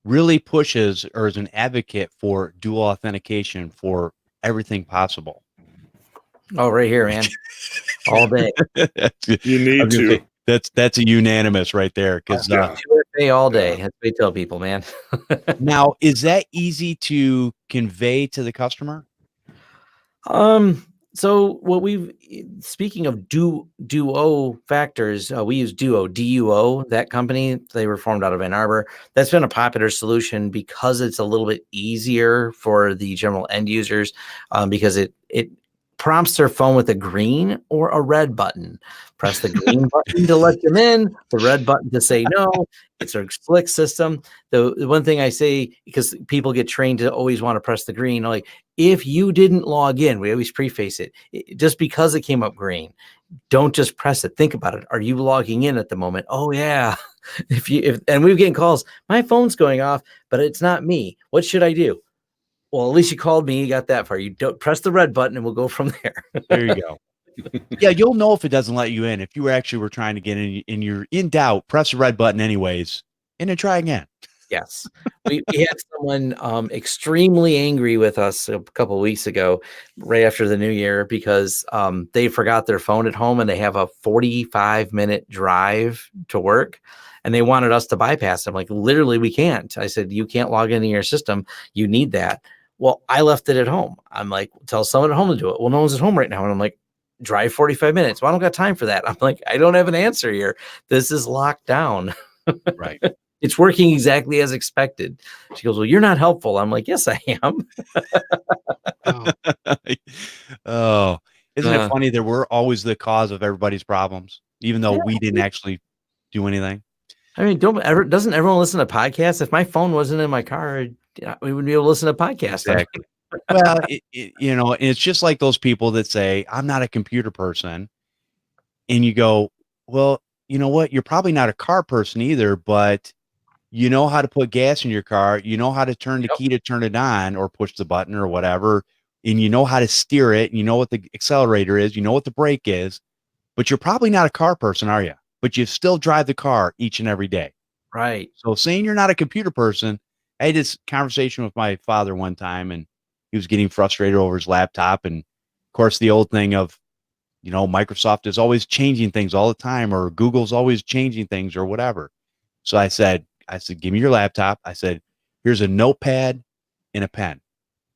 really pushes, or is an advocate for, dual authentication for everything possible. Oh, right here, man. All day. You need to. That's a unanimous right there, because pay all day. That's what we tell people, man. Now, is that easy to convey to the customer? So speaking of duo factors, we use Duo, that company. They were formed out of Ann Arbor. That's been a popular solution because it's a little bit easier for the general end users, because it prompts their phone with a green or a red button. Press the green button to let them in, the red button to say no. It's a slick system. The one thing I say, because people get trained to always want to press the green, like if you didn't log in, we always preface it, just because it came up green, don't just press it. Think about it. Are you logging in at the moment? Oh yeah. And we're getting calls, my phone's going off, but it's not me. What should I do? Well, at least you called me. You got that far. You don't press the red button and we'll go from there. There you go. Yeah, you'll know if it doesn't let you in. If you actually were trying to get in and you're in doubt, press the red button anyways, and then try again. Yes. We had someone extremely angry with us a couple of weeks ago, right after the new year, because they forgot their phone at home and they have a 45-minute drive to work. And they wanted us to bypass them. Like, literally, we can't. I said, you can't log into your system. You need that. Well, I left it at home. I'm like, tell someone at home to do it. Well, no one's at home right now. And I'm like, drive 45 minutes. Well, I don't got time for that. I'm like, I don't have an answer here. This is locked down. Right. It's working exactly as expected. She goes, well, you're not helpful. I'm like, yes, I am. Oh, isn't it funny that we're always the cause of everybody's problems, even though we didn't actually do anything? I mean, doesn't everyone listen to podcasts? If my phone wasn't in my car, we wouldn't be able to listen to podcasts. Exactly. Well, it's just like those people that say, I'm not a computer person. And you go, well, you know what? You're probably not a car person either, but you know how to put gas in your car. You know how to turn the key to turn it on or push the button or whatever. And you know how to steer it. And you know what the accelerator is. You know what the brake is. But you're probably not a car person, are you? But you still drive the car each and every day. Right. So saying you're not a computer person, I had this conversation with my father one time, and he was getting frustrated over his laptop. And of course, the old thing of, Microsoft is always changing things all the time, or Google's always changing things or whatever. So I said, give me your laptop. I said, here's a notepad and a pen.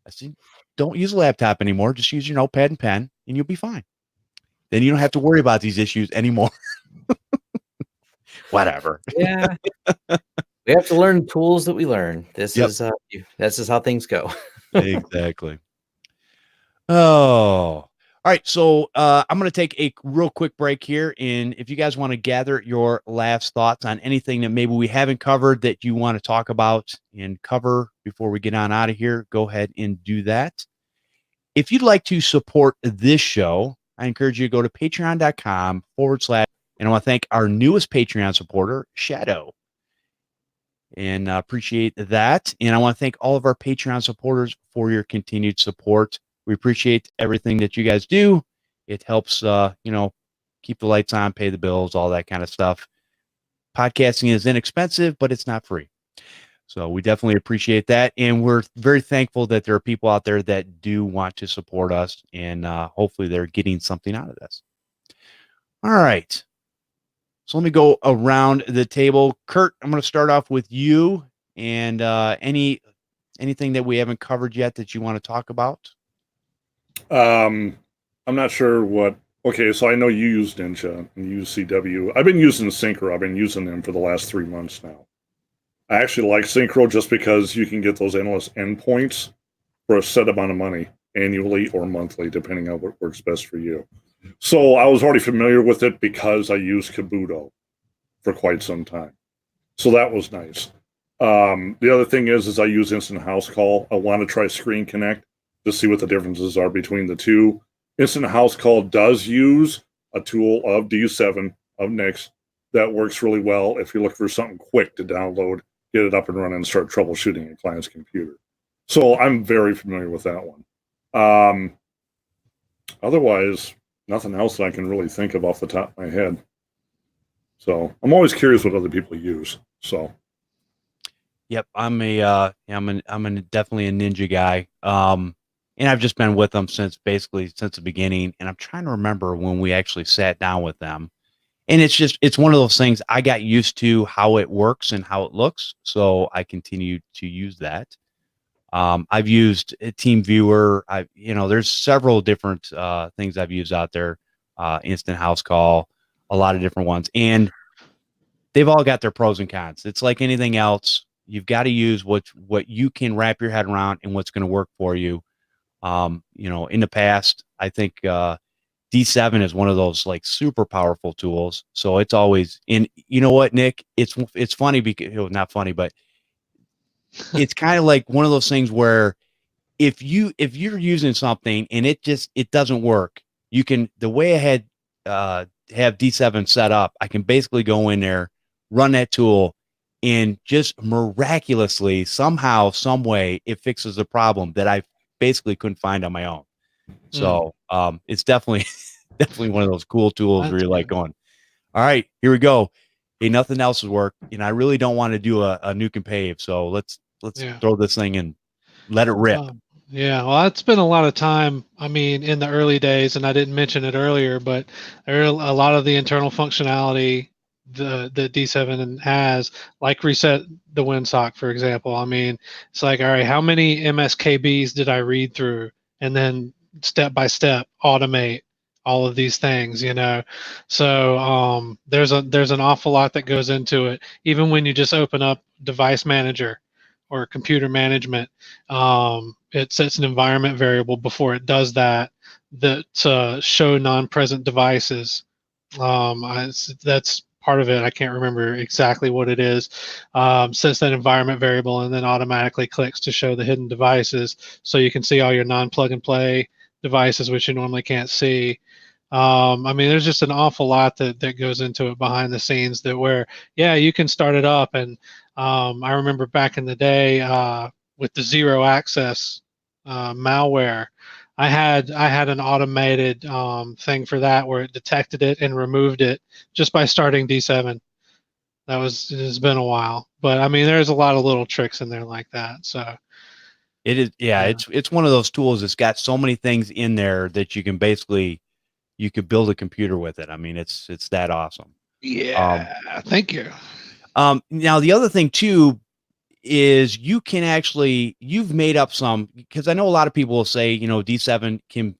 I said, don't use a laptop anymore. Just use your notepad and pen and you'll be fine. Then you don't have to worry about these issues anymore. Whatever. Yeah. We have to learn tools that we learn. This is how things go. Exactly. Oh, all right. So I'm going to take a real quick break here. And if you guys want to gather your last thoughts on anything that maybe we haven't covered that you want to talk about and cover before we get on out of here, go ahead and do that. If you'd like to support this show, I encourage you to go to patreon.com/ and I want to thank our newest Patreon supporter, Shadow. And appreciate that. And I want to thank all of our Patreon supporters for your continued support. We appreciate everything that you guys do. It helps, keep the lights on, pay the bills, all that kind of stuff. Podcasting is inexpensive, but it's not free. So we definitely appreciate that. And we're very thankful that there are people out there that do want to support us. And hopefully they're getting something out of this. All right. So let me go around the table. Curt, I'm going to start off with you. And anything that we haven't covered yet that you want to talk about? I'm not sure what. Okay, so I know you use Ninja and you use CW. I've been using Synchro. I've been using them for the last 3 months now. I actually like Synchro just because you can get those endless endpoints for a set amount of money annually or monthly, depending on what works best for you. So I was already familiar with it because I used Kabuto for quite some time. So that was nice. The other thing is I use Instant House Call. I want to try Screen Connect to see what the differences are between the two. Instant House Call does use a tool of D7 of Nix that works really well if you look for something quick to download, get it up and running, and start troubleshooting a client's computer. So I'm very familiar with that one. Otherwise, nothing else that I can really think of off the top of my head. So I'm always curious what other people use. So. Yep, I'm definitely a Ninja guy. And I've just been with them since the beginning. And I'm trying to remember when we actually sat down with them. And it's one of those things I got used to how it works and how it looks. So I continue to use that. I've used a TeamViewer. There's several different things I've used out there. Instant House Call, a lot of different ones. And they've all got their pros and cons. It's like anything else. You've got to use what you can wrap your head around and what's going to work for you. In the past, I think D7 is one of those like super powerful tools. So it's always in. You know what, Nick? It's funny because not funny, but it's kind of like one of those things where if you're using something and it doesn't work, you can, the way I had have D7 set up, I can basically go in there, run that tool, and just miraculously somehow, some way, it fixes the problem that I basically couldn't find on my own. So it's definitely one of those cool tools where you're like going, all right, here we go. Hey, nothing else has worked, and I really don't want to do a nuke and pave. So let's throw this thing and let it rip. Yeah, well, I spent a lot of time, I mean, in the early days, and I didn't mention it earlier, but there are a lot of the internal functionality the D7 has, like reset the windsock, for example. I mean, it's like, all right, how many MSKBs did I read through? And then step by step automate all of these things, So there's an awful lot that goes into it. Even when you just open up Device Manager or computer management, it sets an environment variable before it does that show non-present devices. That's part of it. I can't remember exactly what it is. Sets that environment variable and then automatically clicks to show the hidden devices, so you can see all your non-plug and play devices, which you normally can't see. I mean, there's just an awful lot that goes into it behind the scenes you can start it up. And I remember back in the day with the zero access malware, I had an automated thing for that where it detected it and removed it just by starting D7. It's been a while, but I mean, there's a lot of little tricks in there like that. So it is, it's one of those tools that's got so many things in there that you can basically, you could build a computer with it. I mean, it's that awesome. Yeah. Thank you. Now the other thing too is you've made up some, because I know a lot of people will say, D7 can,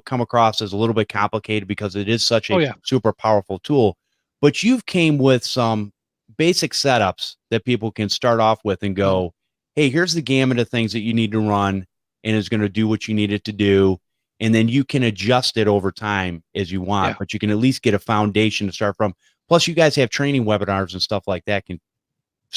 come across as a little bit complicated because it is such a super powerful tool, but you've came with some basic setups that people can start off with and go, hey, here's the gamut of things that you need to run, and it's going to do what you need it to do. And then you can adjust it over time as you want, but you can at least get a foundation to start from. Plus you guys have training webinars and stuff like that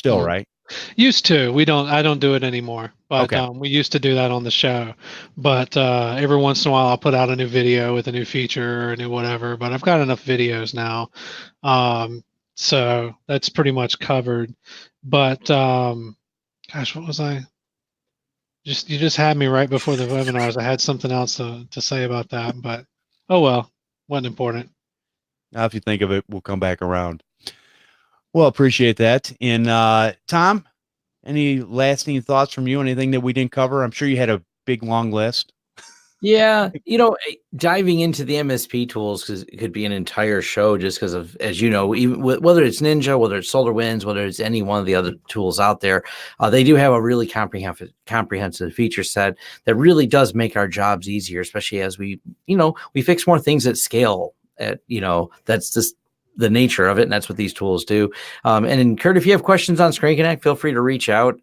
right? Used to. I don't do it anymore, but we used to do that on the show. But every once in a while I'll put out a new video with a new feature or a new whatever, but I've got enough videos now. So that's pretty much covered. But gosh, what was I? You just had me right before the webinars. I had something else to say about that, but oh well, wasn't important. Now, if you think of it, we'll come back around. Well, appreciate that. And Tom, any lasting thoughts from you? Anything that we didn't cover? I'm sure you had a big, long list. Yeah, diving into the MSP tools, because it could be an entire show, just because of, as you know, even whether it's Ninja, whether it's SolarWinds, whether it's any one of the other tools out there, they do have a really comprehensive feature set that really does make our jobs easier, especially as we fix more things at scale. That's just the nature of it, and that's what these tools do. And then, Curt, if you have questions on Screen Connect, feel free to reach out.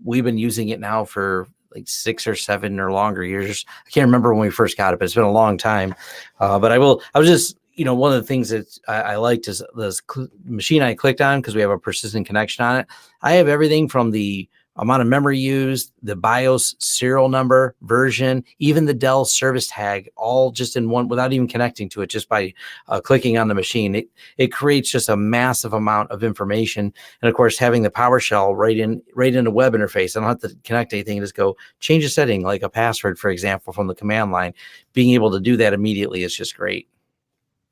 We've been using it now for like 6 or 7 or longer years. I can't remember when we first got it, but it's been a long time. But I was just, one of the things that I liked is this machine I clicked on, because we have a persistent connection on it. I have everything from the amount of memory used, the BIOS serial number, version, even the Dell service tag, all just in one, without even connecting to it, just by clicking on the machine. It creates just a massive amount of information. And of course, having the PowerShell right in the web interface, I don't have to connect anything, just go change a setting, like a password, for example, from the command line. Being able to do that immediately is just great.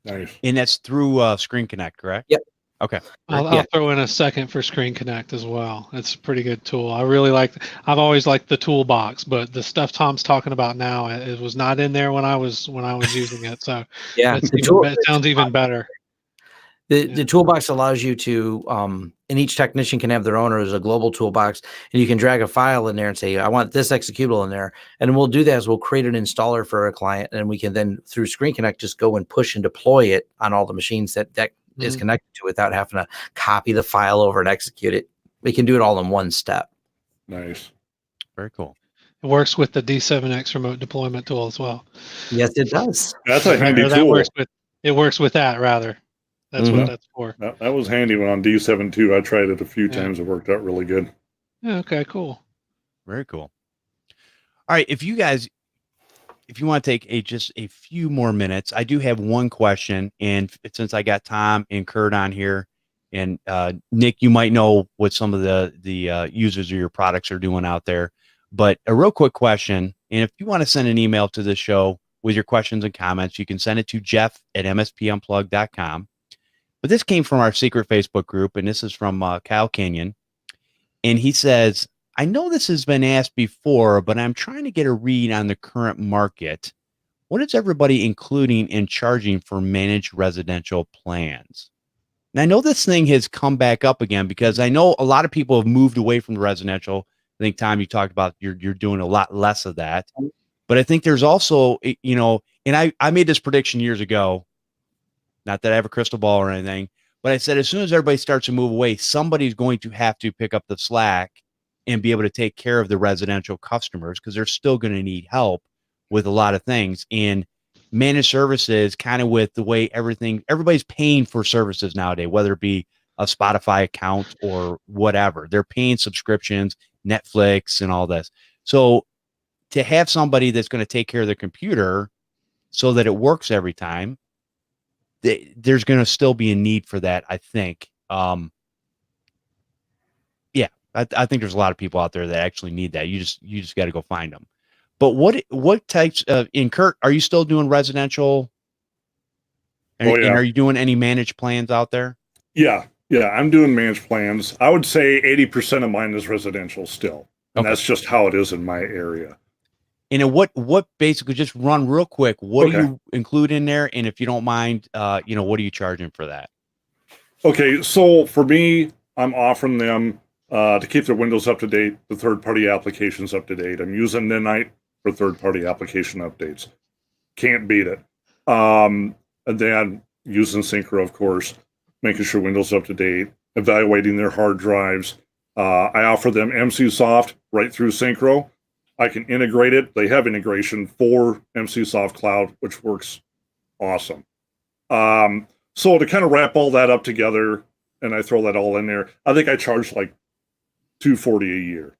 Nice. And that's through Screen Connect, correct? Yep. Okay. I'll throw in a second for Screen Connect as well. It's a pretty good tool. I've always liked the toolbox, but the stuff Tom's talking about now, it was not in there when I was using it. So yeah, it sounds even better. The toolbox allows you to, and each technician can have their own, or there's a global toolbox, and you can drag a file in there and say, I want this executable in there. And we'll do that as we'll create an installer for a client, and we can then through Screen Connect just go and push and deploy it on all the machines that is connected to, without having to copy the file over and execute it. We can do it all in one step. Nice. Very cool. It works with the D7X remote deployment tool as well. Yes, it does. That's a handy tool. It works with that rather. That's what that's for. That was handy when on D7 too. I tried it a few times. It worked out really good. Yeah, okay, cool. Very cool. All right. If you want to take just a few more minutes, I do have one question. And since I got Tom and Curt on here, and Nick, you might know what some of the users of your products are doing out there. But a real quick question, and if you want to send an email to the show with your questions and comments, you can send it to jeff@mspunplugged.com. But this came from our secret Facebook group, and this is from Kyle Kenyon. And he says, I know this has been asked before, but I'm trying to get a read on the current market. What is everybody including and charging for managed residential plans? And I know this thing has come back up again because I know a lot of people have moved away from the residential. I think, Tom, you talked about you're doing a lot less of that. But I think there's also, and I made this prediction years ago, not that I have a crystal ball or anything, but I said as soon as everybody starts to move away, somebody's going to have to pick up the slack and be able to take care of the residential customers because they're still going to need help with a lot of things. And managed services, kind of with the way everybody's paying for services nowadays, whether it be a Spotify account or whatever, they're paying subscriptions, Netflix and all this. So to have somebody that's going to take care of the computer so that it works every time, there's going to still be a need for that, I think. I think there's a lot of people out there that actually need that. You just got to go find them. But what types of, in Curt, are you still doing residential? And are you doing any managed plans out there? Yeah, I'm doing managed plans. I would say 80% of mine is residential still. And that's just how it is in my area. And what basically, just run real quick, what do you include in there? And if you don't mind, what are you charging for that? Okay, so for me, I'm offering them to keep their Windows up to date, the third-party applications up to date. I'm using Midnight for third-party application updates. Can't beat it. And then using Synchro, of course, making sure Windows up to date, evaluating their hard drives. I offer them MCSoft right through Synchro. I can integrate it. They have integration for MCSoft Cloud, which works awesome. So to kind of wrap all that up together, and I throw that all in there, I think I charge like $240 a year.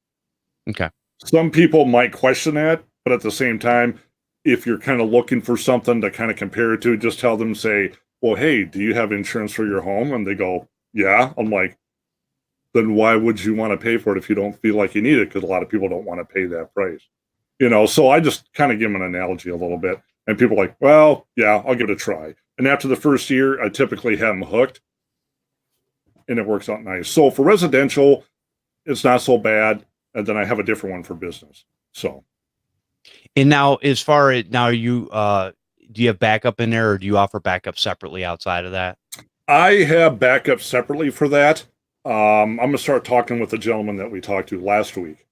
Okay. Some people might question that, but at the same time, if you're kind of looking for something to kind of compare it to, just tell them, say, well, hey, do you have insurance for your home? And they go, yeah. I'm like, then why would you want to pay for it if you don't feel like you need it? Because a lot of people don't want to pay that price. So I just kind of give them an analogy a little bit. And people are like, well, yeah, I'll give it a try. And after the first year, I typically have them hooked. And it works out nice. So for residential, it's not so bad. And then I have a different one for business. So. And now, as far as now, you do you have backup in there, or do you offer backup separately outside of that? I have backup separately for that. I'm going to start talking with the gentleman that we talked to last week,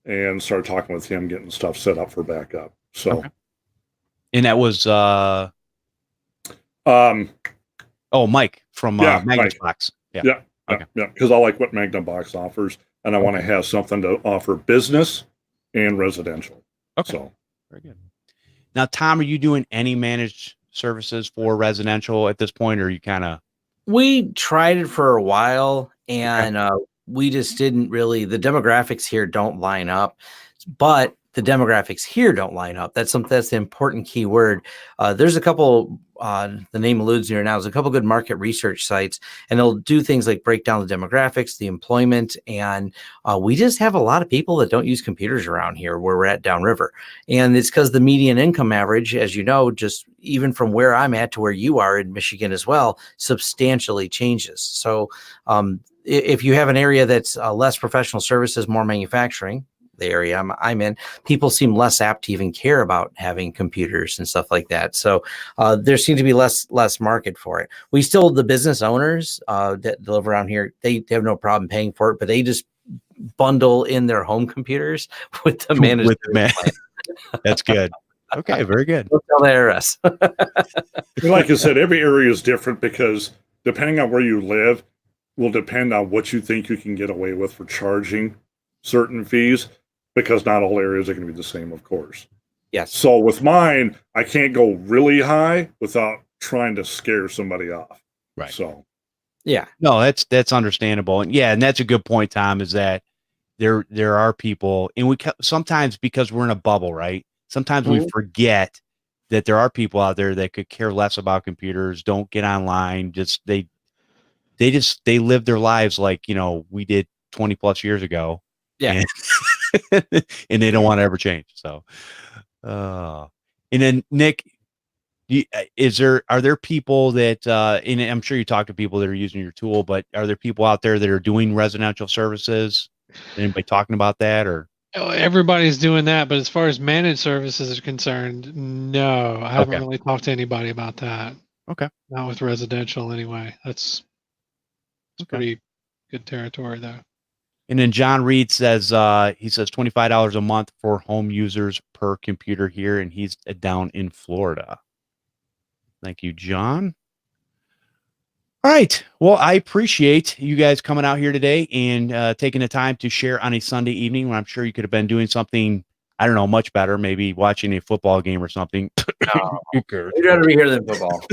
and start talking with him, getting stuff set up for backup. So, okay. And that was Mike from Magnumbox. Yeah. Okay. Yeah, because I like what Magnumbox offers, and I want to have something to offer business and residential. Okay. So very good. Now, Tom, are you doing any managed services for residential at this point, or are you kind of? We tried it for a while, and we just didn't really. The demographics here don't line up, but the demographics here don't line up. That's the important key word. There's a couple. The name alludes here now. There's a couple good market research sites, and they'll do things like break down the demographics, the employment, and we just have a lot of people that don't use computers around here where we're at downriver. And it's because the median income average, as you know, just even from where I'm at to where you are in Michigan as well, substantially changes. So if you have an area that's less professional services, more manufacturing, the area I'm in, people seem less apt to even care about having computers and stuff like that. So there seems to be less market for it. We still, the business owners that live around here, they have no problem paying for it, but they just bundle in their home computers with the managed plan. That's good. Okay, very good. Don't tell the IRS. Like I said, every area is different because depending on where you live will depend on what you think you can get away with for charging certain fees, because not all areas are going to be the same, of course. Yes. So with mine, I can't go really high without trying to scare somebody off. Right. So, yeah. No, that's understandable. And yeah, and that's a good point, Tom, is that there are people, and sometimes because we're in a bubble, right? Sometimes we forget that there are people out there that could care less about computers, don't get online, they live their lives like, we did 20 plus years ago. Yeah. And they don't want to ever change. So, and then Nick, are there people that, and I'm sure you talk to people that are using your tool, but are there people out there that are doing residential services? Anybody talking about that, or? Oh, everybody's doing that, but as far as managed services are concerned, no, I haven't really talked to anybody about that. Okay. Not with residential anyway. That's pretty good territory though. And then John Reed says, he says $25 a month for home users per computer here, and he's down in Florida. Thank you, John. All right. Well, I appreciate you guys coming out here today and taking the time to share on a Sunday evening when I'm sure you could have been doing something, I don't know, much better, maybe watching a football game or something. No, we'd rather be here than football.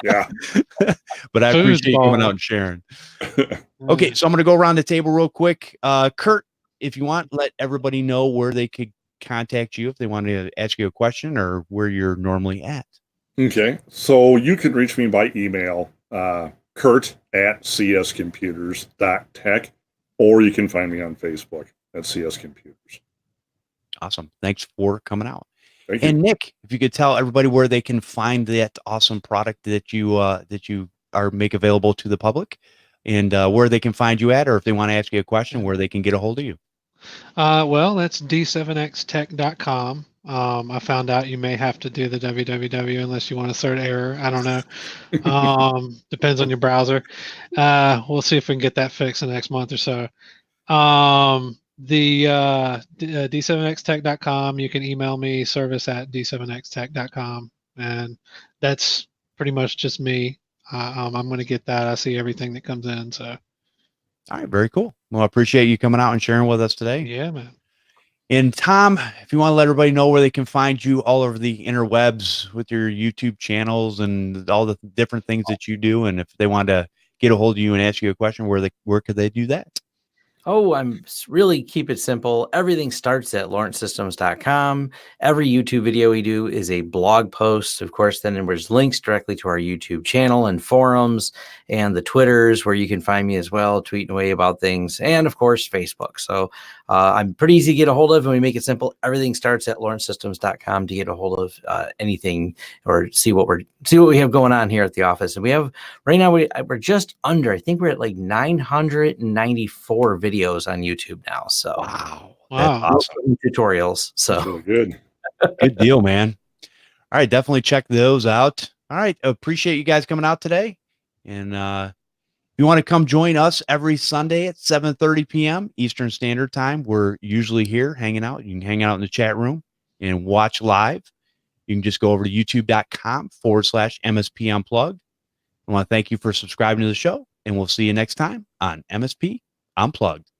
yeah. But I appreciate you coming out and sharing. Okay, so I'm going to go around the table real quick. Curt, if you want, let everybody know where they could contact you if they want to ask you a question or where you're normally at. Okay, so you can reach me by email, Curt@cscomputers.tech, or you can find me on Facebook at CS Computers. Awesome. Thanks for coming out. Thank you. And Nick, if you could tell everybody where they can find that awesome product that you make available to the public, and where they can find you at, or if they want to ask you a question, where they can get a hold of you. Well, that's d7xtech.com. I found out you may have to do the www unless you want a third error. I don't know. Depends on your browser. We'll see if we can get that fixed in the next month or so. The d7xtech.com, you can email me, service@d7xtech.com, and that's pretty much just me. I'm going to get that. I see everything that comes in. So, all right, very cool. Well, I appreciate you coming out and sharing with us today. Yeah, man. And Tom, if you want to let everybody know where they can find you all over the interwebs with your YouTube channels and all the different things that you do, and if they want to get a hold of you and ask you a question, where could they do that? Oh, I'm really keep it simple. Everything starts at lawrencesystems.com. Every YouTube video we do is a blog post. Of course, then there's links directly to our YouTube channel and forums and the Twitters where you can find me as well, tweeting away about things. And of course, Facebook. So I'm pretty easy to get a hold of, and we make it simple. Everything starts at lawrencesystems.com to get a hold of anything or see what we have going on here at the office. And we have right now, we're just under, I think we're at like 994 videos on YouTube now. So wow. Awesome tutorials. So really good. Good deal, man. All right. Definitely check those out. All right. Appreciate you guys coming out today. And if you want to come join us every Sunday at 7:30 p.m. Eastern Standard Time, we're usually here hanging out. You can hang out in the chat room and watch live. You can just go over to youtube.com/MSP Unplugged. I want to thank you for subscribing to the show, and we'll see you next time on MSP Unplugged.